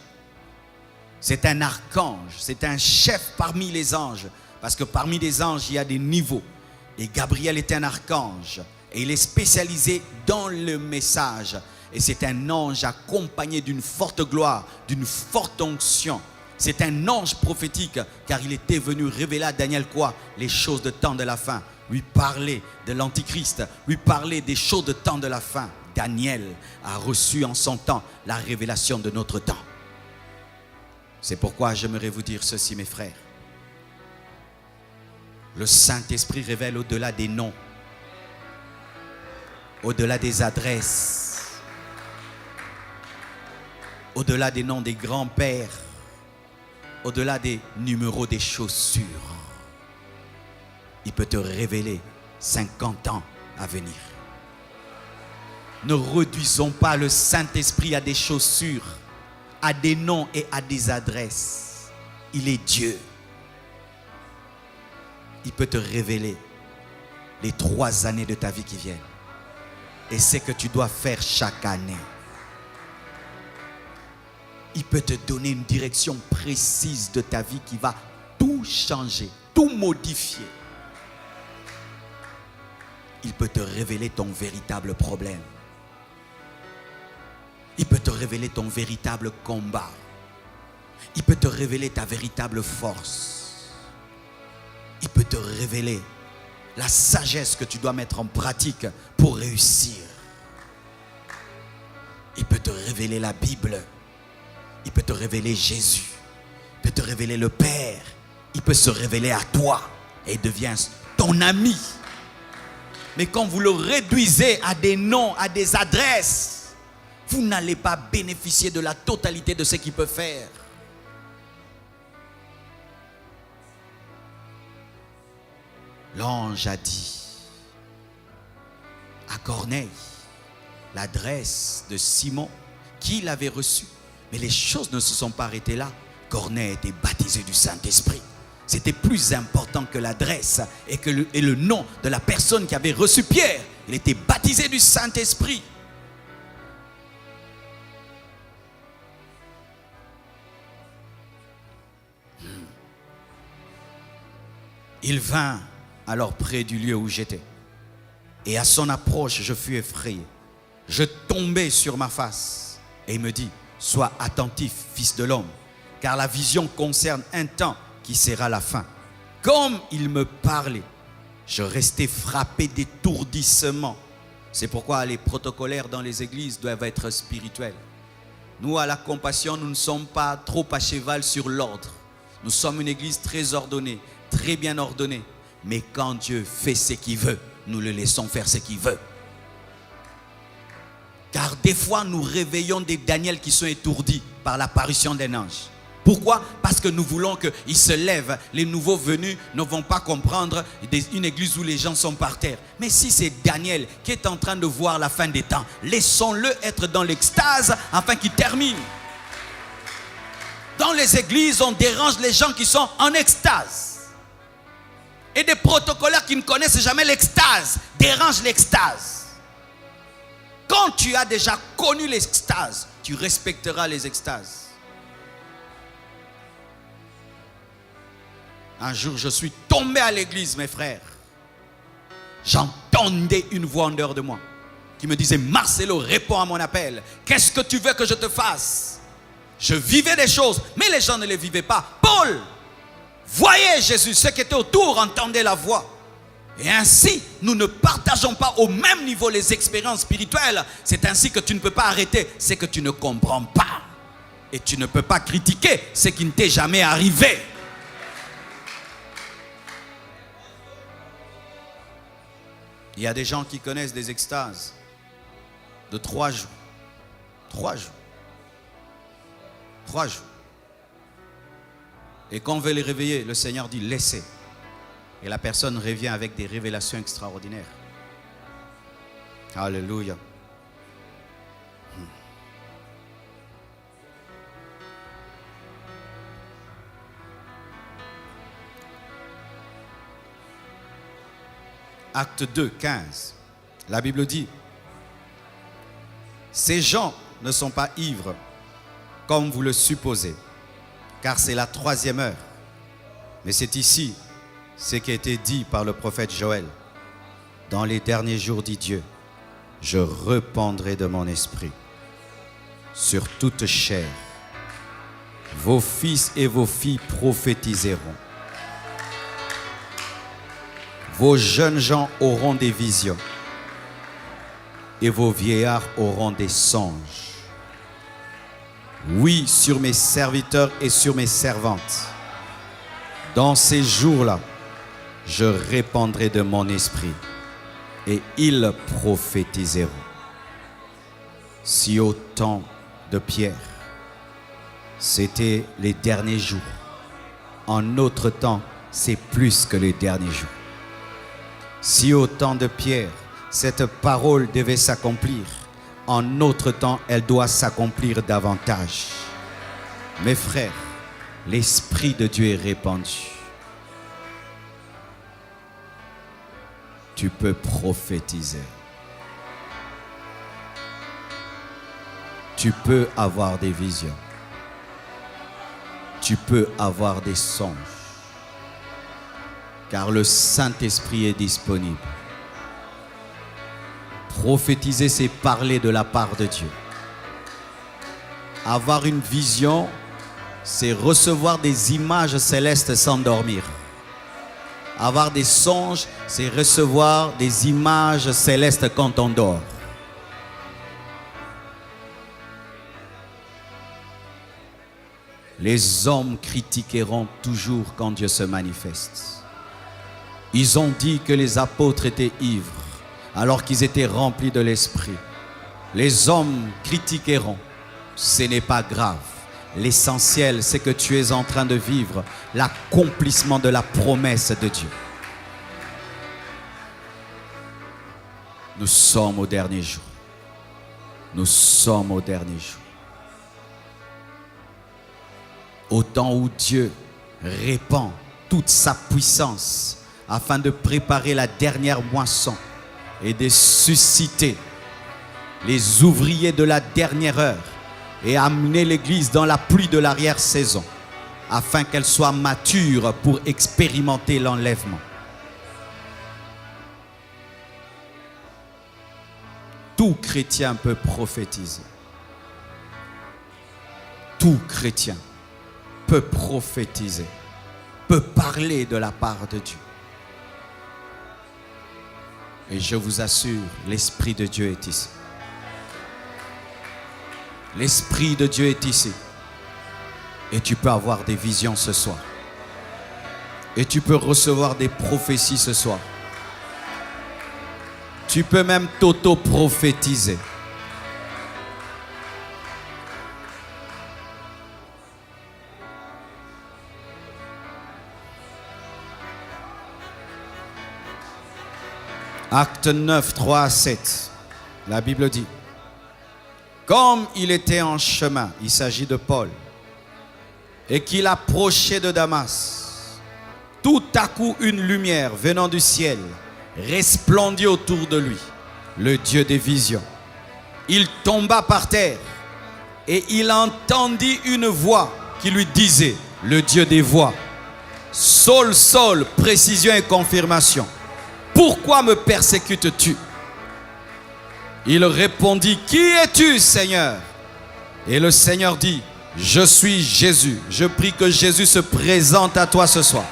C'est un archange, c'est un chef parmi les anges. Parce que parmi les anges, il y a des niveaux. Et Gabriel est un archange. Et il est spécialisé dans le message. Et c'est un ange accompagné d'une forte gloire, d'une forte onction. C'est un ange prophétique, car il était venu révéler à Daniel quoi? Les choses de temps de la fin. Lui parler de l'Antichrist, lui parler des choses de temps de la fin. Daniel a reçu en son temps la révélation de notre temps. C'est pourquoi j'aimerais vous dire ceci, mes frères. Le Saint-Esprit révèle au-delà des noms, au-delà des adresses, au-delà des noms des grands-pères, au-delà des numéros des chaussures. Il peut te révéler 50 ans à venir. Ne réduisons pas le Saint-Esprit à des chaussures, à des noms et à des adresses. Il est Dieu. Il peut te révéler les 3 années de ta vie qui viennent et ce que tu dois faire chaque année. il peut te donner une direction précise de ta vie qui va tout changer, tout modifier. Il peut te révéler ton véritable problème. Il peut te révéler ton véritable combat. Il peut te révéler ta véritable force. Il peut te révéler la sagesse que tu dois mettre en pratique pour réussir. Il peut te révéler la Bible. Il peut te révéler Jésus. Il peut te révéler le Père. Il peut se révéler à toi et il devient ton ami. Mais quand vous le réduisez à des noms, à des adresses, vous n'allez pas bénéficier de la totalité de ce qu'il peut faire. L'ange a dit à Corneille l'adresse de Simon qui l'avait reçue. Mais les choses ne se sont pas arrêtées là. Corneille a été baptisé du Saint-Esprit. C'était plus important que l'adresse et le nom de la personne qui avait reçu Pierre. Il était baptisé du Saint-Esprit. Il vint alors près du lieu où j'étais. Et à son approche, je fus effrayé. Je tombai sur ma face. Et il me dit, sois attentif, fils de l'homme, car la vision concerne un temps qui sera la fin. Comme il me parlait, je restais frappé d'étourdissement. C'est pourquoi les protocolaires dans les églises doivent être spirituels. Nous, à la Compassion, nous ne sommes pas trop à cheval sur l'ordre. Nous sommes une église très ordonnée, très bien ordonnée. Mais quand Dieu fait ce qu'il veut, nous le laissons faire ce qu'il veut. Car des fois, nous réveillons des Daniel qui sont étourdis par l'apparition d'un ange. Pourquoi? Parce que nous voulons qu'ils se lèvent. Les nouveaux venus ne vont pas comprendre une église où les gens sont par terre. Mais si c'est Daniel qui est en train de voir la fin des temps, laissons-le être dans l'extase afin qu'il termine. Dans les églises, on dérange les gens qui sont en extase. Et des protocolaires qui ne connaissent jamais l'extase dérangent l'extase. Quand tu as déjà connu l'extase, tu respecteras les extases. Un jour, je suis tombé à l'église, mes frères. J'entendais une voix en dehors de moi qui me disait, Marcelo, réponds à mon appel. Qu'est-ce que tu veux que je te fasse? Je vivais des choses, mais les gens ne les vivaient pas. Paul voyait Jésus, ceux qui étaient autour entendaient la voix. Et ainsi, nous ne partageons pas au même niveau les expériences spirituelles. C'est ainsi que tu ne peux pas arrêter ce que tu ne comprends pas. Et tu ne peux pas critiquer ce qui ne t'est jamais arrivé. Il y a des gens qui connaissent des extases de 3 jours. 3 jours. 3 jours. Et quand on veut les réveiller, le Seigneur dit laissez. Et la personne revient avec des révélations extraordinaires. Alléluia. Acte 2, 15. La Bible dit, ces gens ne sont pas ivres comme vous le supposez, car c'est la 3e heure. Mais c'est ici ce qui a été dit par le prophète Joël. Dans les derniers jours, dit Dieu, je répandrai de mon esprit sur toute chair. Vos fils et vos filles prophétiseront. Vos jeunes gens auront des visions et vos vieillards auront des songes. Oui, sur mes serviteurs et sur mes servantes, dans ces jours-là, je répandrai de mon esprit et ils prophétiseront. Si au temps de Pierre, c'était les derniers jours, en notre temps, c'est plus que les derniers jours. Si au temps de Pierre, cette parole devait s'accomplir, en notre temps, elle doit s'accomplir davantage. Mes frères, l'Esprit de Dieu est répandu. Tu peux prophétiser. Tu peux avoir des visions. tu peux avoir des songes. Car le Saint-Esprit est disponible. Prophétiser, c'est parler de la part de Dieu. Avoir une vision, c'est recevoir des images célestes sans dormir. Avoir des songes, c'est recevoir des images célestes quand on dort. Les hommes critiqueront toujours quand Dieu se manifeste. Ils ont dit que les apôtres étaient ivres alors qu'ils étaient remplis de l'esprit. Les hommes critiqueront. Ce n'est pas grave. L'essentiel, c'est que tu es en train de vivre l'accomplissement de la promesse de Dieu. Nous sommes au dernier jour. Nous sommes au dernier jour. Au temps où Dieu répand toute sa puissance afin de préparer la dernière moisson et de susciter les ouvriers de la dernière heure et amener l'Église dans la pluie de l'arrière-saison afin qu'elle soit mature pour expérimenter l'enlèvement. Tout chrétien peut prophétiser. Tout chrétien peut prophétiser, peut parler de la part de Dieu. Et je vous assure, l'Esprit de Dieu est ici. L'Esprit de Dieu est ici. Et tu peux avoir des visions ce soir. Et tu peux recevoir des prophéties ce soir. Tu peux même t'auto-prophétiser. Acte 9, 3 à 7. La Bible dit: comme il était en chemin, il s'agit de Paul, et qu'il approchait de Damas, tout à coup une lumière venant du ciel resplendit autour de lui, le Dieu des visions. Il tomba par terre et il entendit une voix qui lui disait, le Dieu des voix: Saul, Saul, précision et confirmation, pourquoi me persécutes-tu? Il répondit: qui es-tu, Seigneur? Et le Seigneur dit: je suis Jésus. Je prie que Jésus se présente à toi ce soir.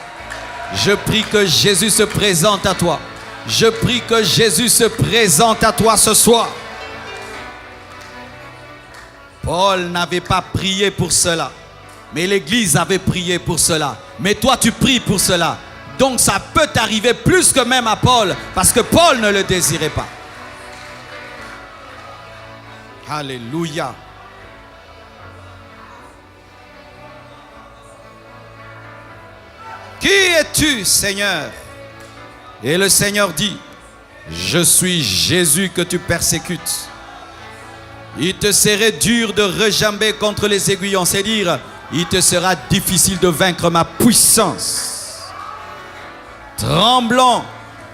Je prie que Jésus se présente à toi. Je prie que Jésus se présente à toi ce soir. Paul n'avait pas prié pour cela, mais l'Église avait prié pour cela. Mais toi, tu pries pour cela. Donc ça peut t'arriver plus que même à Paul, parce que Paul ne le désirait pas. Alléluia. Qui es-tu, Seigneur? Et le Seigneur dit: je suis Jésus que tu persécutes. Il te serait dur de rejamber contre les aiguillons, c'est dire, il te sera difficile de vaincre ma puissance. Tremblant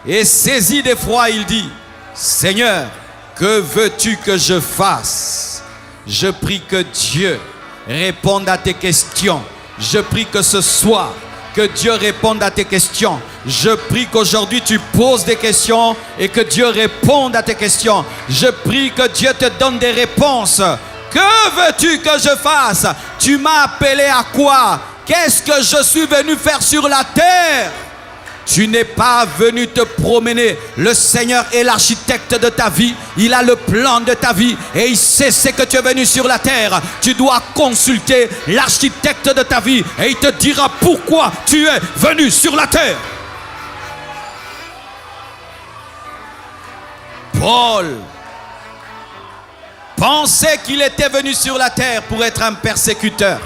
et saisi d'effroi, il dit: Seigneur, que veux-tu que je fasse? Je prie que Dieu réponde à tes questions. Je prie que ce soir, que Dieu réponde à tes questions. Je prie qu'aujourd'hui tu poses des questions et que Dieu réponde à tes questions. Je prie que Dieu te donne des réponses. Que veux-tu que je fasse? Tu m'as appelé à quoi? Qu'est-ce que je suis venu faire sur la terre? Tu n'es pas venu te promener. Le Seigneur est l'architecte de ta vie. Il a le plan de ta vie et il sait ce que tu es venu sur la terre. Tu dois consulter l'architecte de ta vie et il te dira pourquoi tu es venu sur la terre. Paul pensait qu'il était venu sur la terre pour être un persécuteur.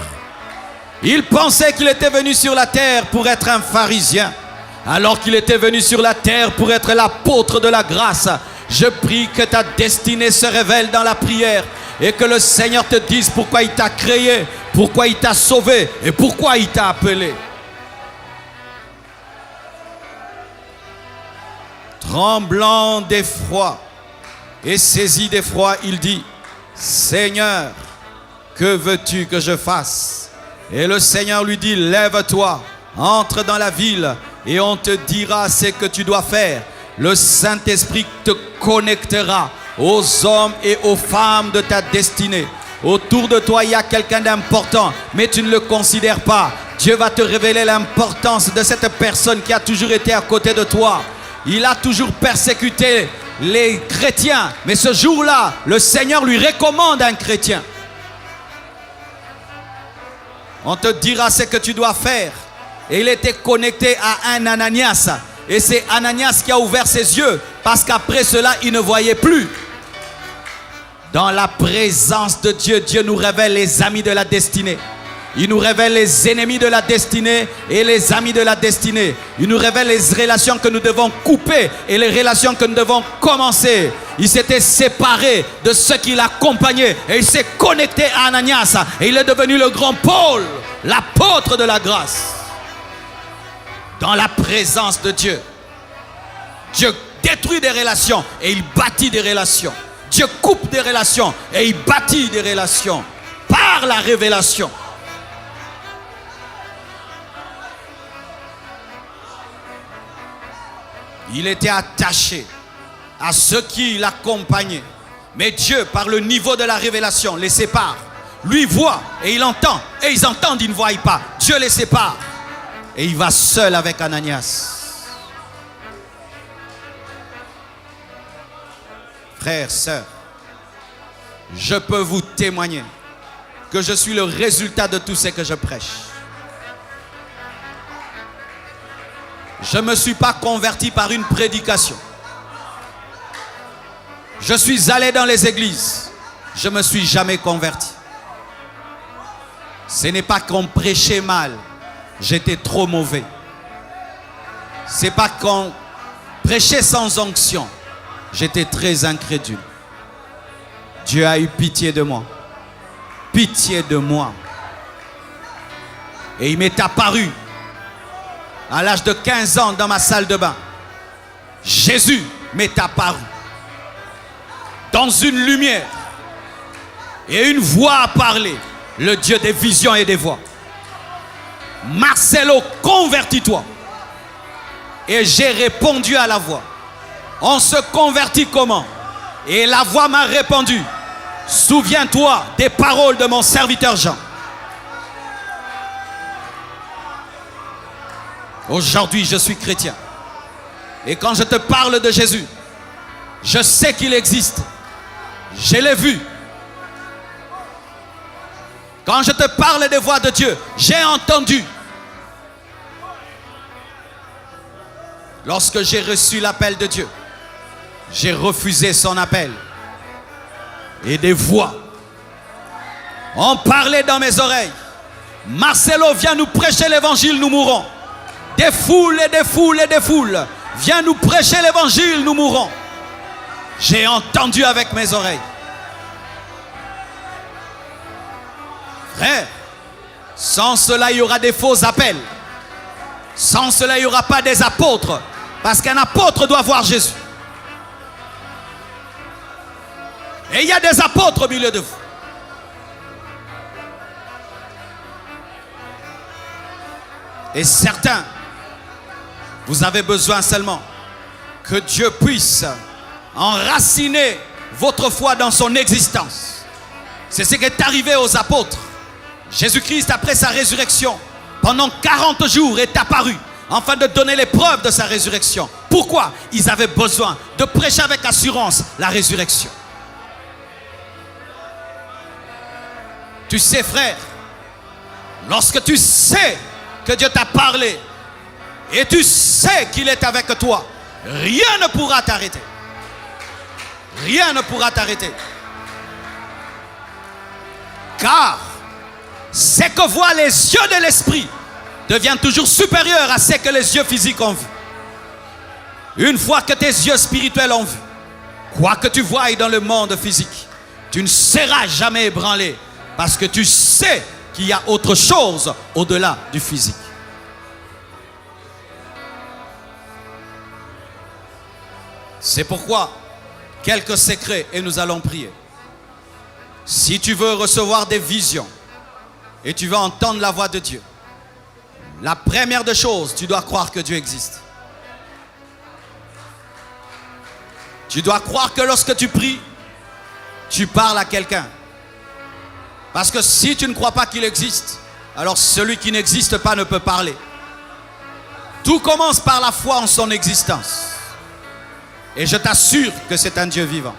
Il pensait qu'il était venu sur la terre pour être un pharisien, alors qu'il était venu sur la terre pour être l'apôtre de la grâce. Je prie que ta destinée se révèle dans la prière et que le Seigneur te dise pourquoi il t'a créé, pourquoi il t'a sauvé et pourquoi il t'a appelé. Tremblant d'effroi et saisi d'effroi, il dit: Seigneur, que veux-tu que je fasse? Et le Seigneur lui dit, lève-toi, entre dans la ville et on te dira ce que tu dois faire. Le Saint-Esprit te connectera aux hommes et aux femmes de ta destinée. Autour de toi, il y a quelqu'un d'important, mais tu ne le considères pas. Dieu va te révéler l'importance de cette personne qui a toujours été à côté de toi. Il a toujours persécuté les chrétiens, mais ce jour-là, le Seigneur lui recommande un chrétien. On te dira ce que tu dois faire. Et il était connecté à un Ananias. Et c'est Ananias qui a ouvert ses yeux, parce qu'après cela, il ne voyait plus. Dans la présence de Dieu, Dieu nous révèle les amis de la destinée. Il nous révèle les ennemis de la destinée et les amis de la destinée. Il nous révèle les relations que nous devons couper et les relations que nous devons commencer. Il s'était séparé de ceux qui l'accompagnaient et il s'est connecté à Ananias. Et il est devenu le grand Paul, l'apôtre de la grâce. Dans la présence de Dieu, Dieu détruit des relations et il bâtit des relations. Dieu coupe des relations et il bâtit des relations par la révélation. Il était attaché à ceux qui l'accompagnaient. Mais Dieu, par le niveau de la révélation, les sépare. Lui voit et il entend. Et ils entendent, ils ne voient pas. Dieu les sépare. Et il va seul avec Ananias. Frères, sœurs, je peux vous témoigner que je suis le résultat de tout ce que je prêche. Je ne me suis pas converti par une prédication. Je suis allé dans les églises. Je ne me suis jamais converti. Ce n'est pas qu'on prêchait mal. J'étais trop mauvais. Ce n'est pas qu'on prêchait sans onction. J'étais très incrédule. Dieu a eu pitié de moi. Pitié de moi. Et il m'est apparu à l'âge de 15 ans dans ma salle de bain. Jésus m'est apparu dans une lumière et une voix a parlé, le Dieu des visions et des voix. Marcelo, convertis-toi. Et j'ai répondu à la voix. On se convertit comment? Et la voix m'a répondu, souviens-toi des paroles de mon serviteur Jean. Aujourd'hui, je suis chrétien. Et quand je te parle de Jésus, je sais qu'il existe. Je l'ai vu. Quand je te parle des voix de Dieu, j'ai entendu. Lorsque j'ai reçu l'appel de Dieu, j'ai refusé son appel. Et des voix ont parlé dans mes oreilles. Marcelo, viens nous prêcher l'évangile, nous mourrons. Des foules et des foules et des foules. Viens nous prêcher l'évangile, nous mourrons. J'ai entendu avec mes oreilles. Frère, sans cela, il y aura des faux appels. Sans cela, il n'y aura pas des apôtres. Parce qu'un apôtre doit voir Jésus. Et il y a des apôtres au milieu de vous. Et certains, vous avez besoin seulement que Dieu puisse enraciner votre foi dans son existence. C'est ce qui est arrivé aux apôtres. Jésus-Christ, après sa résurrection, pendant 40 jours est apparu afin de donner les preuves de sa résurrection. Pourquoi? Ils avaient besoin de prêcher avec assurance la résurrection. Tu sais, frère, lorsque tu sais que Dieu t'a parlé et tu sais qu'il est avec toi, rien ne pourra t'arrêter. Rien ne pourra t'arrêter. Car ce que voient les yeux de l'esprit devient toujours supérieur à ce que les yeux physiques ont vu. Une fois que tes yeux spirituels ont vu, quoi que tu voies dans le monde physique, tu ne seras jamais ébranlé parce que tu sais qu'il y a autre chose au-delà du physique. C'est pourquoi quelques secrets et nous allons prier. Si tu veux recevoir des visions, et tu veux entendre la voix de Dieu, la première des choses, tu dois croire que Dieu existe. Tu dois croire que lorsque tu pries, tu parles à quelqu'un. Parce que si tu ne crois pas qu'il existe, alors celui qui n'existe pas ne peut parler. Tout commence par la foi en son existence. Et je t'assure que c'est un Dieu vivant.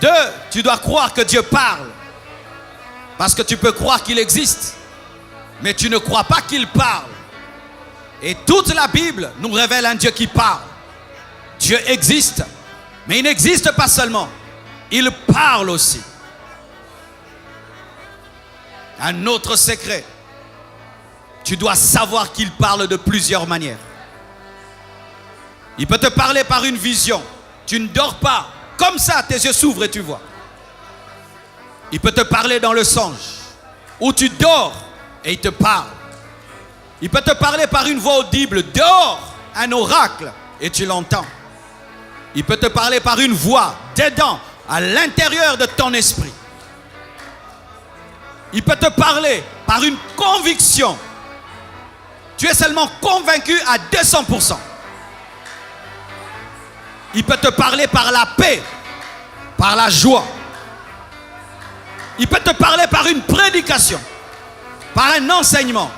2, tu dois croire que Dieu parle. Parce que tu peux croire qu'il existe, mais tu ne crois pas qu'il parle. Et toute la Bible nous révèle un Dieu qui parle. Dieu existe, mais il n'existe pas seulement. Il parle aussi. Un autre secret. Tu dois savoir qu'il parle de plusieurs manières. Il peut te parler par une vision. Tu ne dors pas. Comme ça, tes yeux s'ouvrent et tu vois. Il peut te parler dans le songe. Où tu dors et il te parle. Il peut te parler par une voix audible. Dehors, un oracle et tu l'entends. Il peut te parler par une voix dedans, à l'intérieur de ton esprit. Il peut te parler par une conviction. Tu es seulement convaincu à 200%. Il peut te parler par la paix, par la joie. Il peut te parler par une prédication, par un enseignement.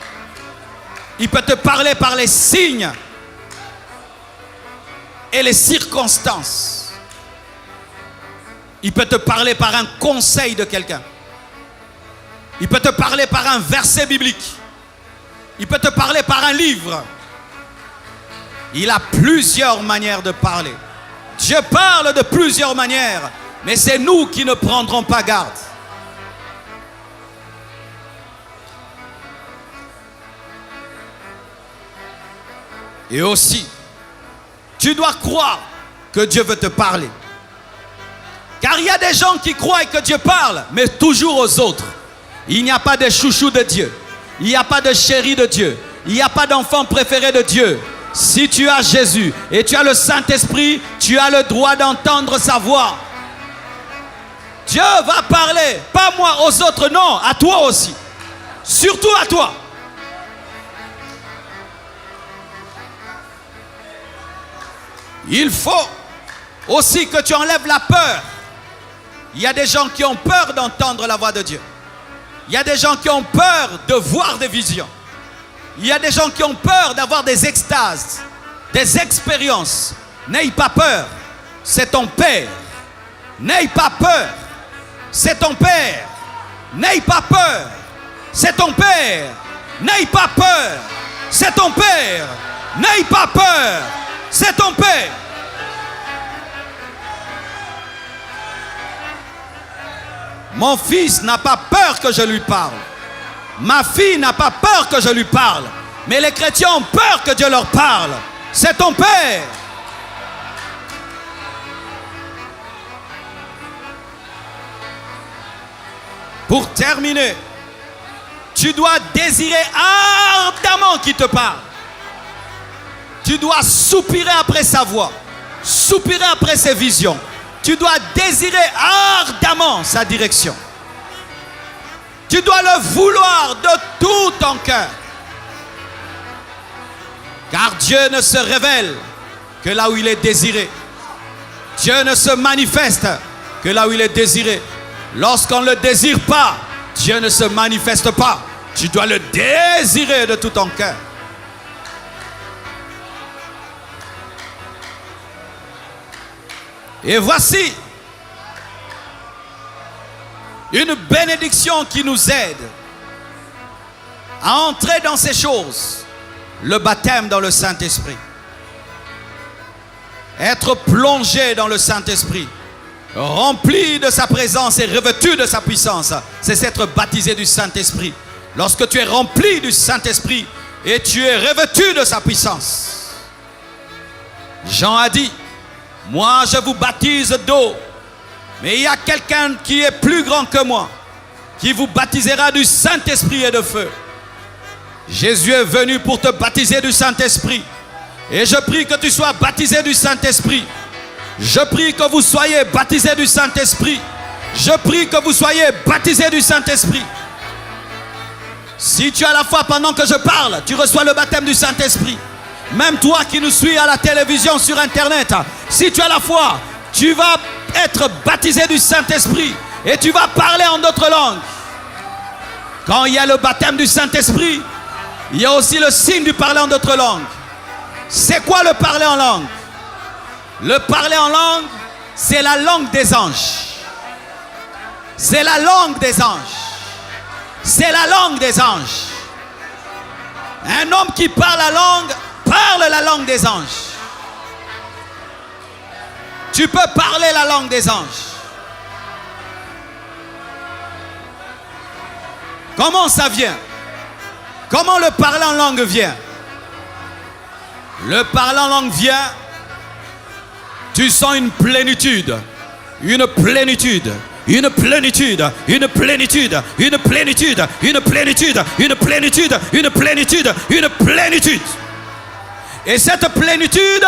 Il peut te parler par les signes et les circonstances. Il peut te parler par un conseil de quelqu'un. Il peut te parler par un verset biblique. Il peut te parler par un livre. Il a plusieurs manières de parler. Dieu parle de plusieurs manières, mais c'est nous qui ne prendrons pas garde. Et aussi, tu dois croire que Dieu veut te parler. Car il y a des gens qui croient que Dieu parle, mais toujours aux autres. Il n'y a pas de chouchou de Dieu. Il n'y a pas de chéri de Dieu. Il n'y a pas d'enfant préféré de Dieu. Si tu as Jésus et tu as le Saint-Esprit, tu as le droit d'entendre sa voix. Dieu va parler, pas moi aux autres, non, à toi aussi. Surtout à toi. Il faut aussi que tu enlèves la peur. Il y a des gens qui ont peur d'entendre la voix de Dieu. Il y a des gens qui ont peur de voir des visions. Il y a des gens qui ont peur d'avoir des extases, des expériences. N'aie pas peur, c'est ton Père. N'aie pas peur, c'est ton Père. N'aie pas peur, c'est ton Père. N'aie pas peur, c'est ton Père. N'aie pas peur, c'est ton Père. Mon fils n'a pas peur que je lui parle. Ma fille n'a pas peur que je lui parle. Mais les chrétiens ont peur que Dieu leur parle. C'est ton Père. Pour terminer, tu dois désirer ardemment qu'il te parle. Tu dois soupirer après sa voix, soupirer après ses visions. Tu dois désirer ardemment sa direction. Tu dois le vouloir de tout ton cœur. Car Dieu ne se révèle que là où il est désiré. Dieu ne se manifeste que là où il est désiré. Lorsqu'on ne le désire pas, Dieu ne se manifeste pas. Tu dois le désirer de tout ton cœur. Et voici une bénédiction qui nous aide à entrer dans ces choses. Le baptême dans le Saint-Esprit. Être plongé dans le Saint-Esprit. Rempli de sa présence et revêtu de sa puissance. C'est être baptisé du Saint-Esprit. Lorsque tu es rempli du Saint-Esprit et tu es revêtu de sa puissance. Jean a dit: moi je vous baptise d'eau, mais il y a quelqu'un qui est plus grand que moi, qui vous baptisera du Saint-Esprit et de feu. Jésus est venu pour te baptiser du Saint-Esprit. Et je prie que tu sois baptisé du Saint-Esprit. Je prie que vous soyez baptisés du Saint-Esprit. Je prie que vous soyez baptisés du Saint-Esprit. Si tu as la foi pendant que je parle, tu reçois le baptême du Saint-Esprit. Même toi qui nous suis à la télévision, sur Internet, si tu as la foi, tu vas être baptisé du Saint-Esprit et tu vas parler en d'autres langues. Quand il y a le baptême du Saint-Esprit, il y a aussi le signe du parler en d'autres langues. C'est quoi le parler en langue? Le parler en langue, c'est la langue des anges. C'est la langue des anges. C'est la langue des anges. Un homme qui parle la langue des anges. Tu peux parler la langue des anges. Comment ça vient? Comment le parler en langue vient? Le parler en langue vient, tu sens une plénitude, une plénitude, une plénitude, une plénitude, une plénitude, une plénitude, une plénitude, une plénitude, une plénitude. Et cette plénitude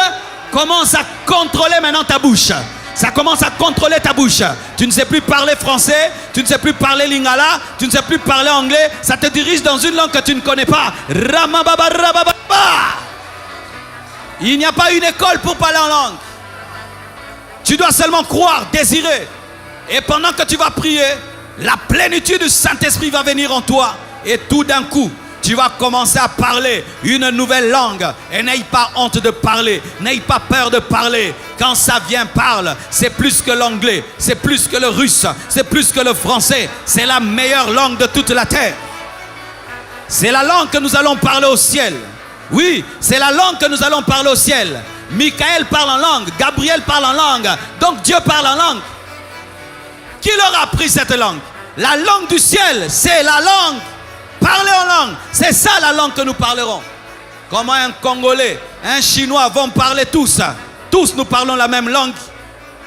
commence à contrôler maintenant ta bouche. Ça commence à contrôler ta bouche. Tu ne sais plus parler français, tu ne sais plus parler lingala, tu ne sais plus parler anglais. Ça te dirige dans une langue que tu ne connais pas. Il n'y a pas une école pour parler en langue. Tu dois seulement croire, désirer. Et pendant que tu vas prier, la plénitude du Saint-Esprit va venir en toi. Et tout d'un coup, tu vas commencer à parler une nouvelle langue. Et n'aie pas honte de parler. N'aie pas peur de parler. Quand ça vient, parle. C'est plus que l'anglais. C'est plus que le russe. C'est plus que le français. C'est la meilleure langue de toute la terre. C'est la langue que nous allons parler au ciel. Oui, c'est la langue que nous allons parler au ciel. Michael parle en langue. Gabriel parle en langue. Donc Dieu parle en langue. Qui leur a appris cette langue? La langue du ciel, c'est la langue. Parler en langue, c'est ça la langue que nous parlerons. Comment un Congolais, un Chinois vont parler tous. Tous nous parlons la même langue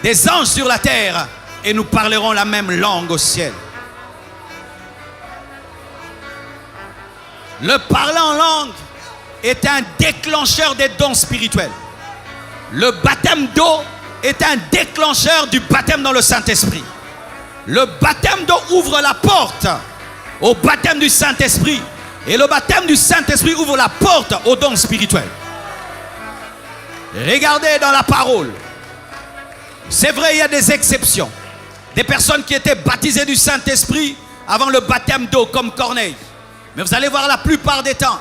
des anges sur la terre et nous parlerons la même langue au ciel. Le parler en langue est un déclencheur des dons spirituels. Le baptême d'eau est un déclencheur du baptême dans le Saint-Esprit. Le baptême d'eau ouvre la porte au baptême du Saint-Esprit. Et le baptême du Saint-Esprit ouvre la porte aux dons spirituels. Regardez dans la parole. C'est vrai, il y a des exceptions. Des personnes qui étaient baptisées du Saint-Esprit avant le baptême d'eau, comme Corneille. Mais vous allez voir, la plupart des temps,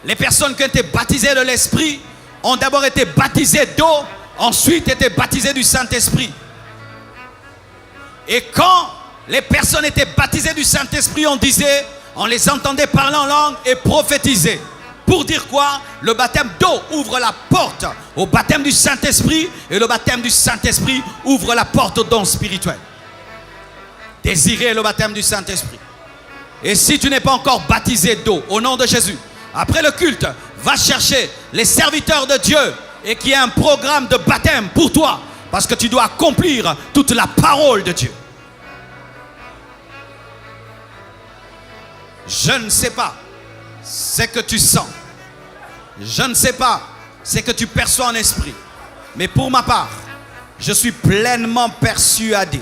les personnes qui ont été baptisées de l'Esprit ont d'abord été baptisées d'eau, ensuite été baptisées du Saint-Esprit. Et quand les personnes étaient baptisées du Saint-Esprit, on les entendait parler en langue et prophétiser. Pour dire quoi? Le baptême d'eau ouvre la porte au baptême du Saint-Esprit et le baptême du Saint-Esprit ouvre la porte aux dons spirituels. Désirez le baptême du Saint-Esprit. Et si tu n'es pas encore baptisé d'eau, au nom de Jésus, après le culte, va chercher les serviteurs de Dieu et qu'il y ait un programme de baptême pour toi. Parce que tu dois accomplir toute la parole de Dieu. Je ne sais pas ce que tu sens. Je ne sais pas ce que tu perçois en esprit. Mais pour ma part, je suis pleinement persuadé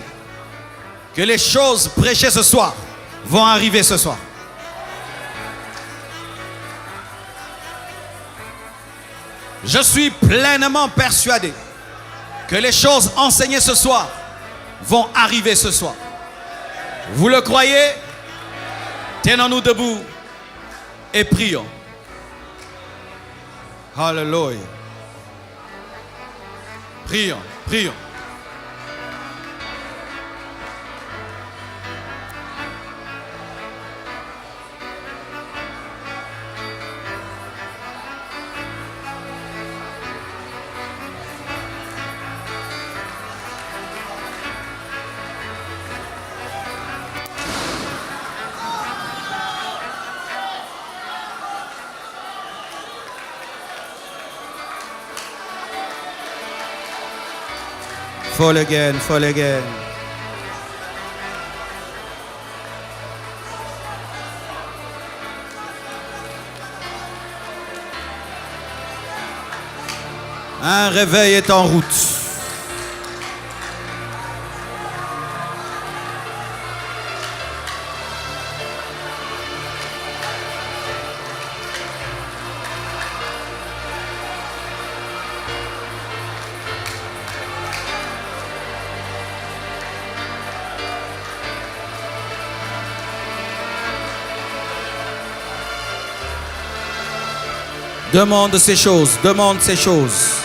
que les choses prêchées ce soir vont arriver ce soir. Je suis pleinement persuadé que les choses enseignées ce soir vont arriver ce soir. Vous le croyez? Tenons-nous debout et prions. Alléluia. Prions, prions. Fall again, fall again. Un réveil est en route. Demande ces choses, demande ces choses.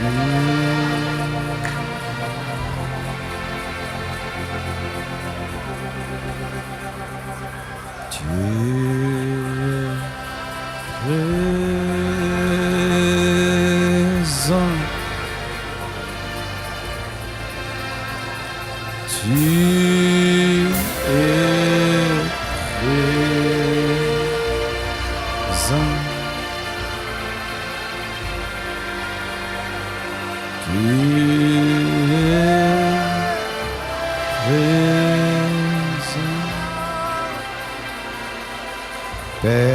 Amen. Père,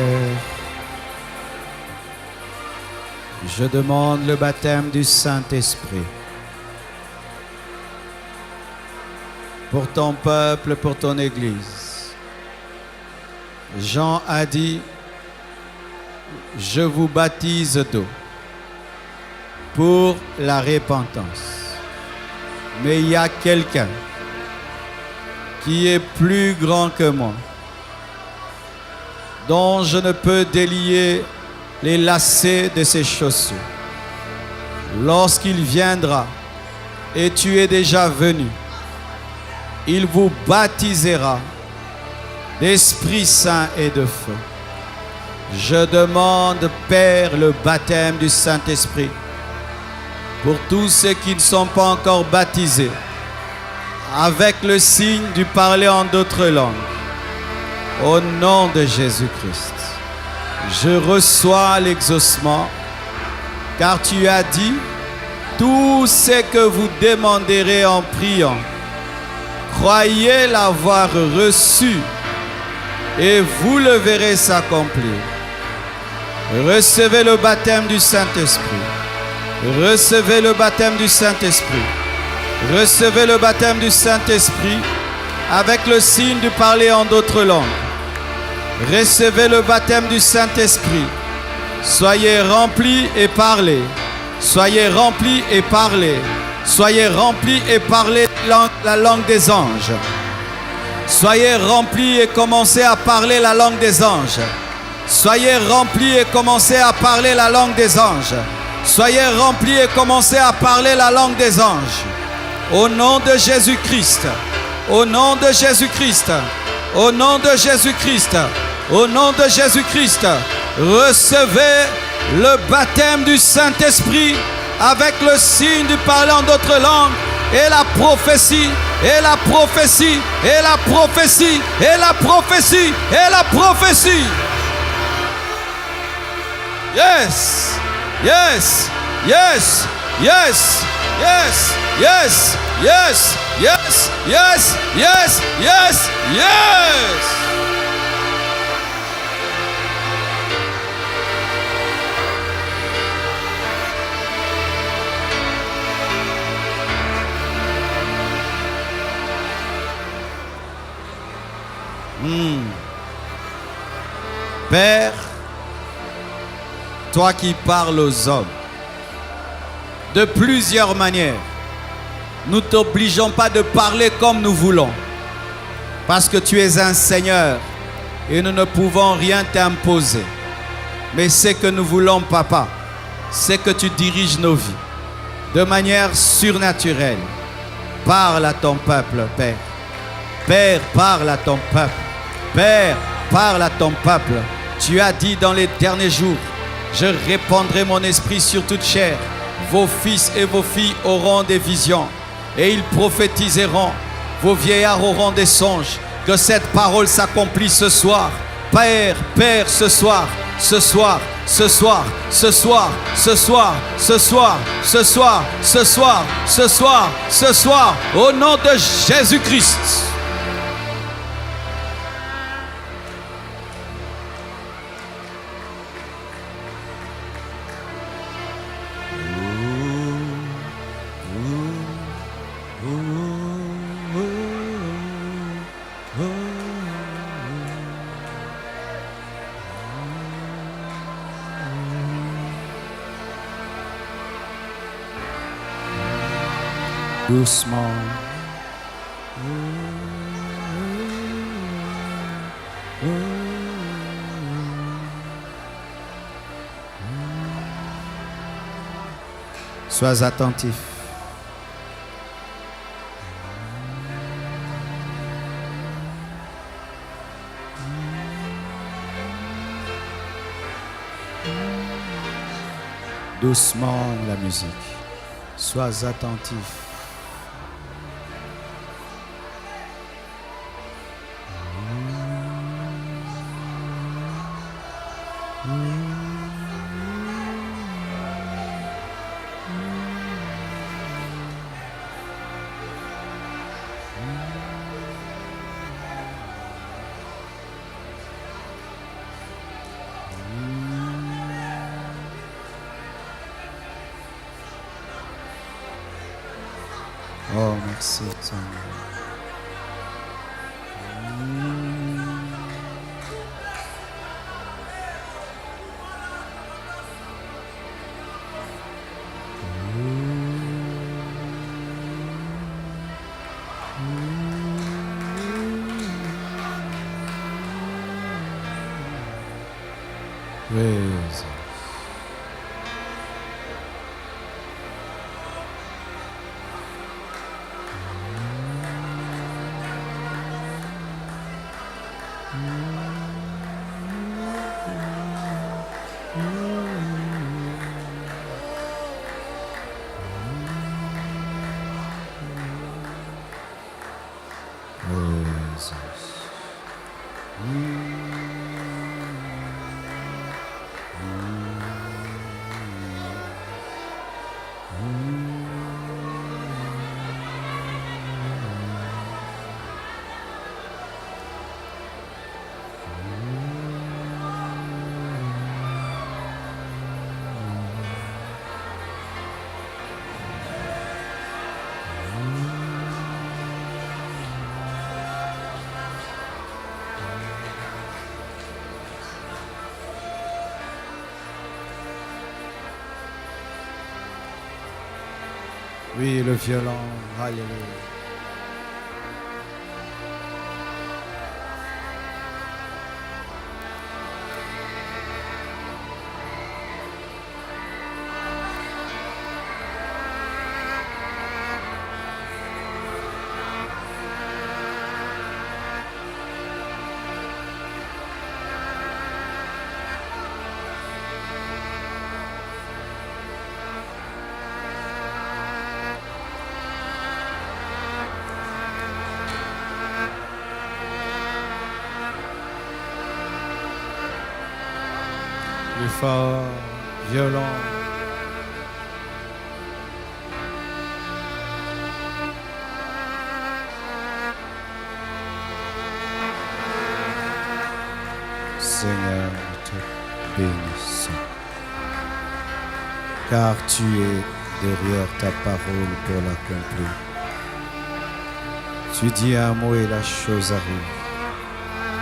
je demande le baptême du Saint-Esprit pour ton peuple, pour ton Église. Jean a dit, je vous baptise d'eau pour la repentance. Mais il y a quelqu'un qui est plus grand que moi, dont je ne peux délier les lacets de ses chaussures. Lorsqu'il viendra, et tu es déjà venu, il vous baptisera d'Esprit Saint et de feu. Je demande, Père, le baptême du Saint-Esprit pour tous ceux qui ne sont pas encore baptisés, avec le signe du parler en d'autres langues. Au nom de Jésus-Christ, je reçois l'exaucement, car tu as dit, tout ce que vous demanderez en priant, croyez l'avoir reçu et vous le verrez s'accomplir. Recevez le baptême du Saint-Esprit. Recevez le baptême du Saint-Esprit. Recevez le baptême du Saint-Esprit avec le signe de parler en d'autres langues. Recevez le baptême du Saint-Esprit. Soyez remplis et parlez. Soyez remplis et parlez. Soyez remplis et parlez la langue des anges. Soyez remplis et commencez à parler la langue des anges. Soyez remplis et commencez à parler la langue des anges. Soyez remplis et commencez à parler la langue des anges. Au nom de Jésus-Christ. Au nom de Jésus-Christ. Au nom de Jésus-Christ. Au nom de Jésus-Christ. Recevez le baptême du Saint-Esprit avec le signe du parler en d'autres langues et la prophétie, et la prophétie, et la prophétie, et la prophétie, et la prophétie. Yes, yes, yes, yes, yes, yes, yes, yes, yes, yes, yes, yes. Père, toi qui parles aux hommes de plusieurs manières, nous t'obligeons pas de parler comme nous voulons, parce que tu es un Seigneur et nous ne pouvons rien t'imposer. Mais ce que nous voulons, Papa, c'est que tu diriges nos vies de manière surnaturelle. Parle à ton peuple, Père. Père, parle à ton peuple. Père, parle à ton peuple. Tu as dit dans les derniers jours, je répandrai mon esprit sur toute chair. Vos fils et vos filles auront des visions et ils prophétiseront. Vos vieillards auront des songes. Que cette parole s'accomplisse ce soir. Père, Père, ce soir, ce soir, ce soir, ce soir, ce soir, ce soir, ce soir, ce soir, ce soir, ce soir, au nom de Jésus-Christ. Doucement. Sois attentif. Doucement la musique. Sois attentif. Oh, merci, Seigneur. Praise. Oui, le violon, alléluia. Plus fort, violon. Seigneur, te bénissons. Car tu es derrière ta parole pour l'accomplir. Tu dis un mot et la chose arrive.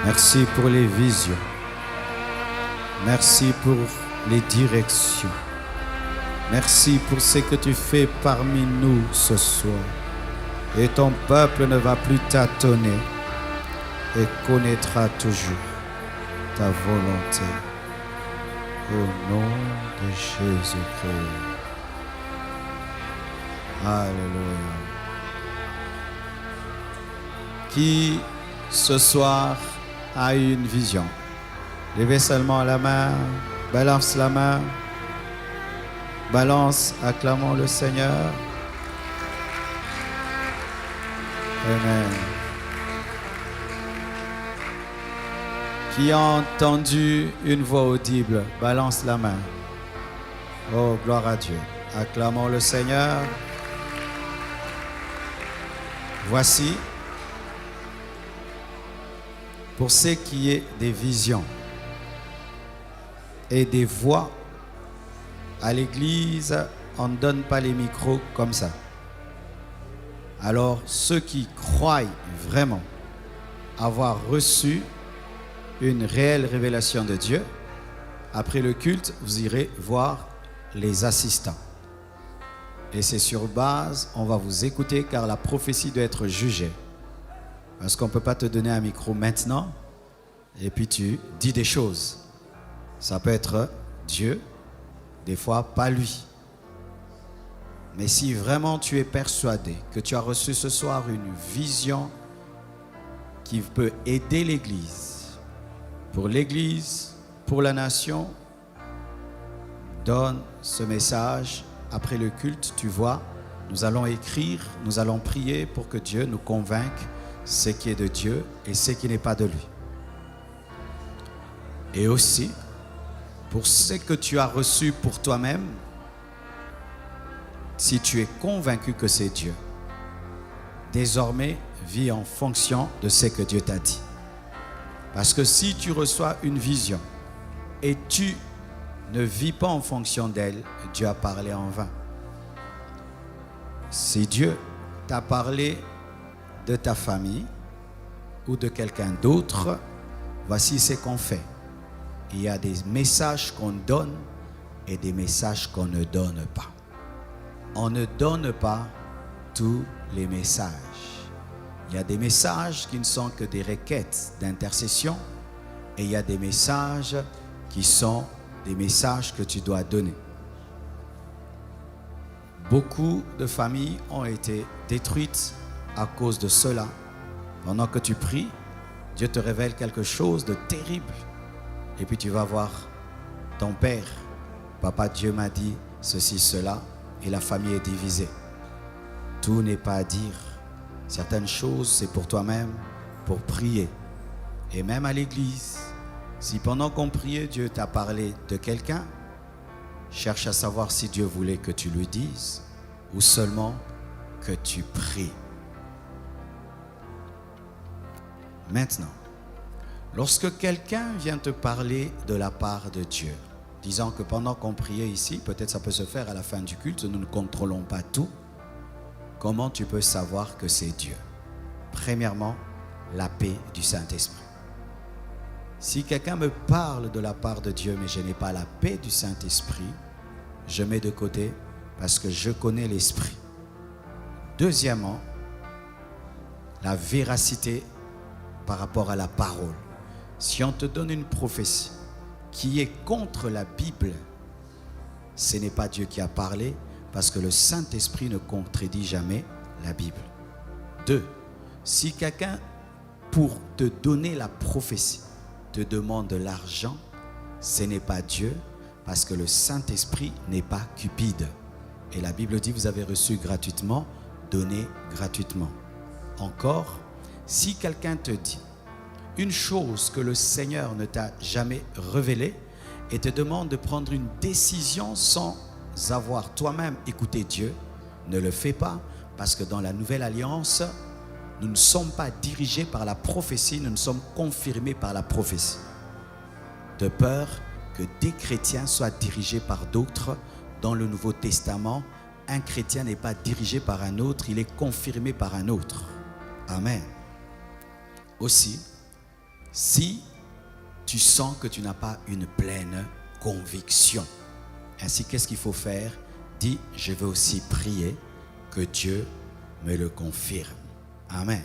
Merci pour les visions. Merci pour les directions. Merci pour ce que tu fais parmi nous ce soir. Et ton peuple ne va plus tâtonner et connaîtra toujours ta volonté. Au nom de Jésus-Christ. Alléluia. Qui ce soir a une vision? Levez seulement la main, balance la main, balance, acclamons le Seigneur. Amen. Qui a entendu une voix audible, balance la main. Oh, gloire à Dieu. Acclamons le Seigneur. Voici, pour ce qui est des visions et des voix, à l'église, on ne donne pas les micros comme ça. Alors, ceux qui croient vraiment avoir reçu une réelle révélation de Dieu, après le culte, vous irez voir les assistants. Et c'est sur base, on va vous écouter car la prophétie doit être jugée. Parce qu'on ne peut pas te donner un micro maintenant et puis tu dis des choses. Ça peut être Dieu, des fois pas lui. Mais si vraiment tu es persuadé que tu as reçu ce soir une vision qui peut aider l'Église, pour la nation, donne ce message. Après le culte, tu vois, nous allons écrire, nous allons prier pour que Dieu nous convainque ce qui est de Dieu et ce qui n'est pas de lui. Et aussi, pour ce que tu as reçu pour toi-même, si tu es convaincu que c'est Dieu, désormais, vis en fonction de ce que Dieu t'a dit. Parce que si tu reçois une vision et tu ne vis pas en fonction d'elle, Dieu a parlé en vain. Si Dieu t'a parlé de ta famille ou de quelqu'un d'autre, voici ce qu'on fait. Il y a des messages qu'on donne et des messages qu'on ne donne pas. On ne donne pas tous les messages. Il y a des messages qui ne sont que des requêtes d'intercession et il y a des messages qui sont des messages que tu dois donner. Beaucoup de familles ont été détruites à cause de cela. Pendant que tu pries, Dieu te révèle quelque chose de terrible. Et puis tu vas voir ton père. Papa, Dieu m'a dit ceci, cela, et la famille est divisée. Tout n'est pas à dire. Certaines choses, c'est pour toi-même, pour prier. Et même à l'église, si pendant qu'on priait, Dieu t'a parlé de quelqu'un, cherche à savoir si Dieu voulait que tu lui dises ou seulement que tu pries. Maintenant, lorsque quelqu'un vient te parler de la part de Dieu, disant que pendant qu'on priait ici, peut-être ça peut se faire à la fin du culte, nous ne contrôlons pas tout, comment tu peux savoir que c'est Dieu? Premièrement, la paix du Saint-Esprit. Si quelqu'un me parle de la part de Dieu, mais je n'ai pas la paix du Saint-Esprit, je mets de côté parce que je connais l'Esprit. Deuxièmement, la véracité par rapport à la parole. Si on te donne une prophétie qui est contre la Bible, ce n'est pas Dieu qui a parlé parce que le Saint-Esprit ne contredit jamais la Bible. 2. Si quelqu'un, pour te donner la prophétie, te demande de l'argent, ce n'est pas Dieu parce que le Saint-Esprit n'est pas cupide. Et la Bible dit, vous avez reçu gratuitement, donnez gratuitement. Encore, si quelqu'un te dit une chose que le Seigneur ne t'a jamais révélée et te demande de prendre une décision sans avoir toi-même écouté Dieu, ne le fais pas parce que dans la Nouvelle Alliance, nous ne sommes pas dirigés par la prophétie, nous ne sommes confirmés par la prophétie. De peur que des chrétiens soient dirigés par d'autres. Dans le Nouveau Testament, un chrétien n'est pas dirigé par un autre, il est confirmé par un autre. Amen. Aussi, si tu sens que tu n'as pas une pleine conviction, ainsi qu'est-ce qu'il faut faire? Dis, je vais aussi prier que Dieu me le confirme. Amen.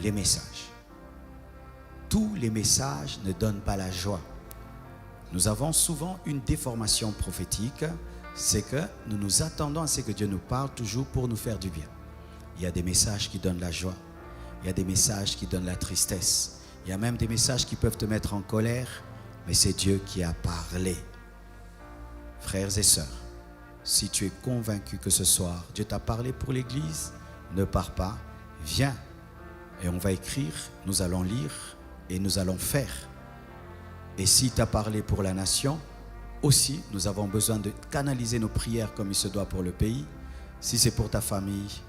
Les messages. Tous les messages ne donnent pas la joie. Nous avons souvent une déformation prophétique, c'est que nous nous attendons à ce que Dieu nous parle toujours pour nous faire du bien. Il y a des messages qui donnent la joie, il y a des messages qui donnent la tristesse, il y a même des messages qui peuvent te mettre en colère, mais c'est Dieu qui a parlé. Frères et sœurs, si tu es convaincu que ce soir, Dieu t'a parlé pour l'Église, ne pars pas, viens et on va écrire, nous allons lire et nous allons faire. Et si tu as parlé pour la nation, aussi nous avons besoin de canaliser nos prières comme il se doit pour le pays. Si c'est pour ta famille,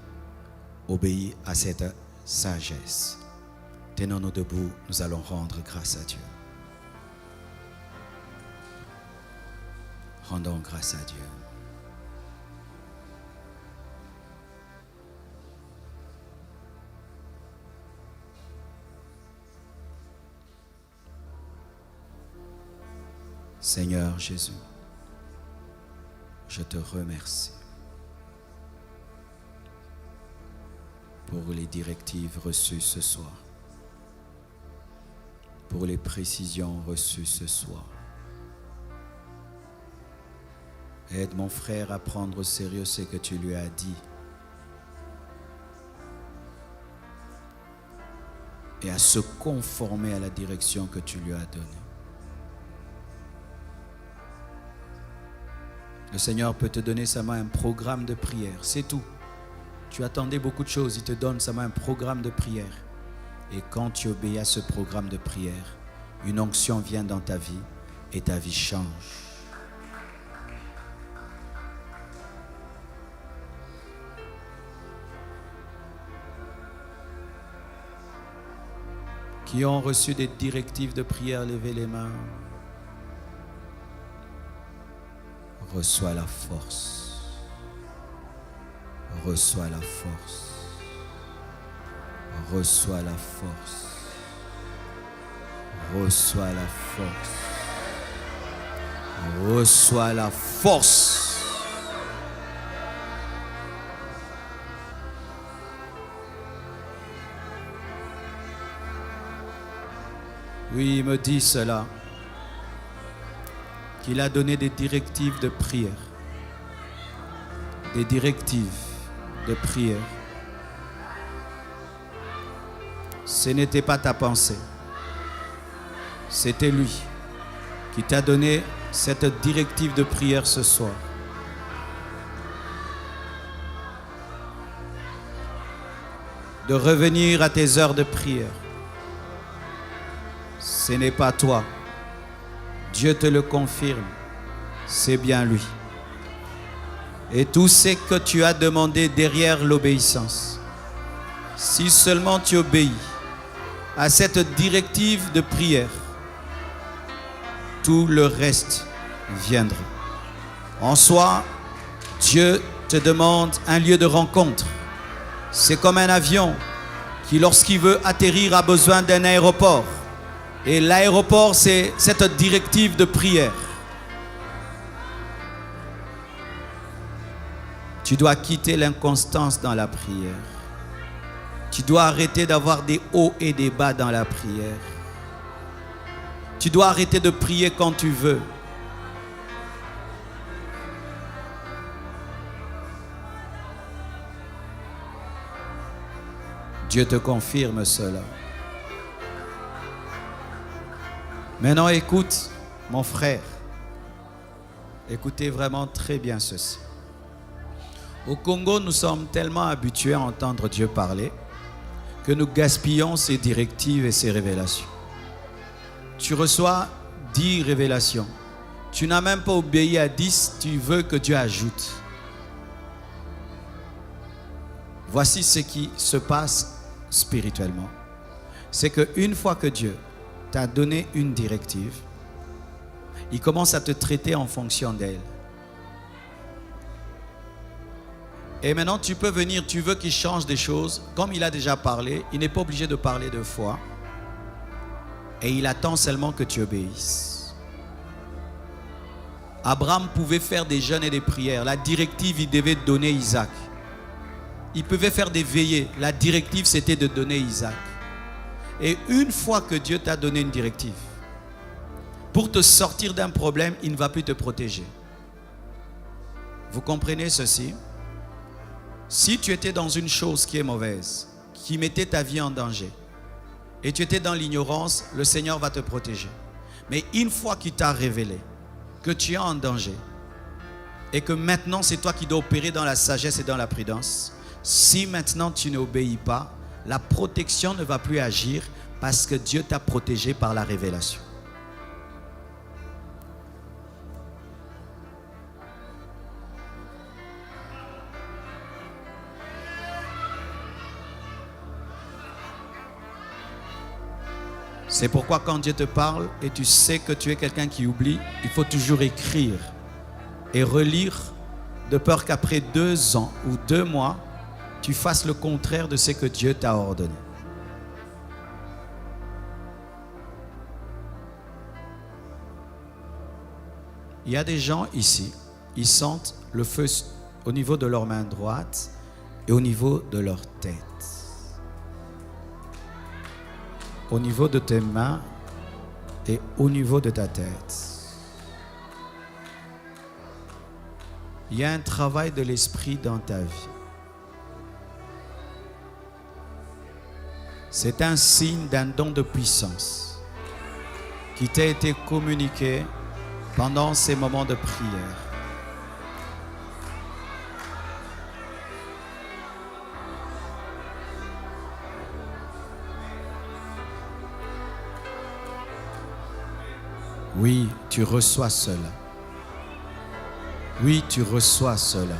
obéis à cette sagesse. Tenons-nous debout, nous allons rendre grâce à Dieu. Rendons grâce à Dieu. Seigneur Jésus, je te remercie pour les directives reçues ce soir, pour les précisions reçues ce soir. Aide mon frère à prendre au sérieux ce que tu lui as dit et à se conformer à la direction que tu lui as donnée. Le Seigneur peut te donner seulement un programme de prière, c'est tout. Tu attendais beaucoup de choses, il te donne seulement un programme de prière. Et quand tu obéis à ce programme de prière, une onction vient dans ta vie et ta vie change. Qui ont reçu des directives de prière, levez les mains. Reçois la force. Reçois la force. Reçois la force. Reçois la force. Reçois la force. Oui, il me dit cela, qu'il a donné des directives de prière. Des directives de prière. Ce n'était pas ta pensée. C'était lui qui t'a donné cette directive de prière ce soir. De revenir à tes heures de prière. Ce n'est pas toi. Dieu te le confirme. C'est bien lui. Et tout ce que tu as demandé derrière l'obéissance, si seulement tu obéis à cette directive de prière, tout le reste viendra. En soi, Dieu te demande un lieu de rencontre. C'est comme un avion qui, lorsqu'il veut atterrir, a besoin d'un aéroport. Et l'aéroport, c'est cette directive de prière. Tu dois quitter l'inconstance dans la prière. Tu dois arrêter d'avoir des hauts et des bas dans la prière. Tu dois arrêter de prier quand tu veux. Dieu te confirme cela. Maintenant, écoute, mon frère. Écoutez vraiment très bien ceci. Au Congo, nous sommes tellement habitués à entendre Dieu parler que nous gaspillons ses directives et ses révélations. Tu reçois 10 révélations. Tu n'as même pas obéi à 10, tu veux que Dieu ajoute. Voici ce qui se passe spirituellement. C'est qu'une fois que Dieu t'a donné une directive, il commence à te traiter en fonction d'elle. Et maintenant, tu peux venir, tu veux qu'il change des choses. Comme il a déjà parlé, il n'est pas obligé de parler 2 fois. Et il attend seulement que tu obéisses. Abraham pouvait faire des jeûnes et des prières. La directive, il devait donner Isaac. Il pouvait faire des veillées. La directive, c'était de donner Isaac. Et une fois que Dieu t'a donné une directive, pour te sortir d'un problème, il ne va plus te protéger. Vous comprenez ceci? Si tu étais dans une chose qui est mauvaise, qui mettait ta vie en danger, et tu étais dans l'ignorance, le Seigneur va te protéger. Mais une fois qu'il t'a révélé que tu es en danger, et que maintenant c'est toi qui dois opérer dans la sagesse et dans la prudence, si maintenant tu n'obéis pas, la protection ne va plus agir parce que Dieu t'a protégé par la révélation. C'est pourquoi quand Dieu te parle et tu sais que tu es quelqu'un qui oublie, il faut toujours écrire et relire de peur qu'après 2 ans ou 2 mois, tu fasses le contraire de ce que Dieu t'a ordonné. Il y a des gens ici, ils sentent le feu au niveau de leur main droite et au niveau de leur tête. Au niveau de tes mains et au niveau de ta tête. Il y a un travail de l'esprit dans ta vie. C'est un signe d'un don de puissance qui t'a été communiqué pendant ces moments de prière. Oui, tu reçois cela. Oui, tu reçois cela.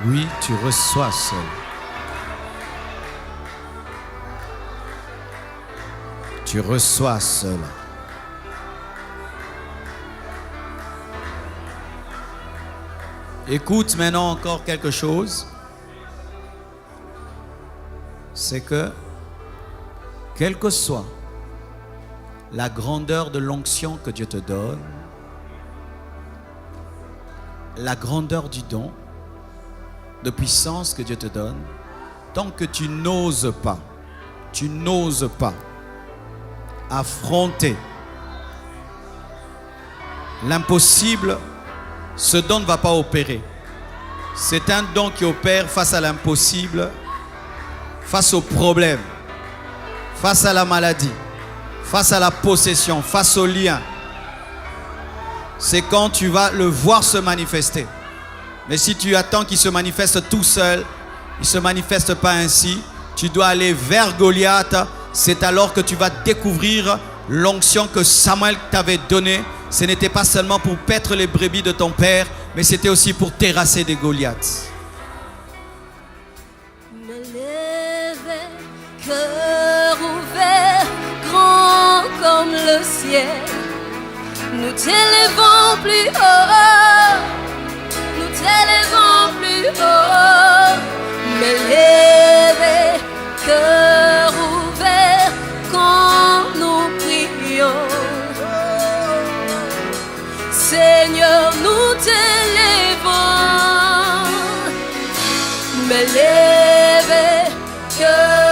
Oui, tu reçois cela. Tu reçois cela. Écoute maintenant encore quelque chose. C'est que, quelle que soit la grandeur de l'onction que Dieu te donne, la grandeur du don, de puissance que Dieu te donne, tant que tu n'oses pas affronter l'impossible, ce don ne va pas opérer. C'est un don qui opère face à l'impossible, face au problème, face à la maladie, face à la possession, face au lien. C'est quand tu vas le voir se manifester. Mais si tu attends qu'il se manifeste tout seul, il ne se manifeste pas ainsi. Tu dois aller vers Goliath. C'est alors que tu vas découvrir l'onction que Samuel t'avait donnée. Ce n'était pas seulement pour paître les brebis de ton père, mais c'était aussi pour terrasser des Goliaths. Me lever, cœur ouvert, grand comme le ciel. Nous t'élevons plus haut, nous t'élevons plus haut. Me lever, cœur ouvert, quand nous prions. Seigneur, nous t'élevons. Me lever, cœur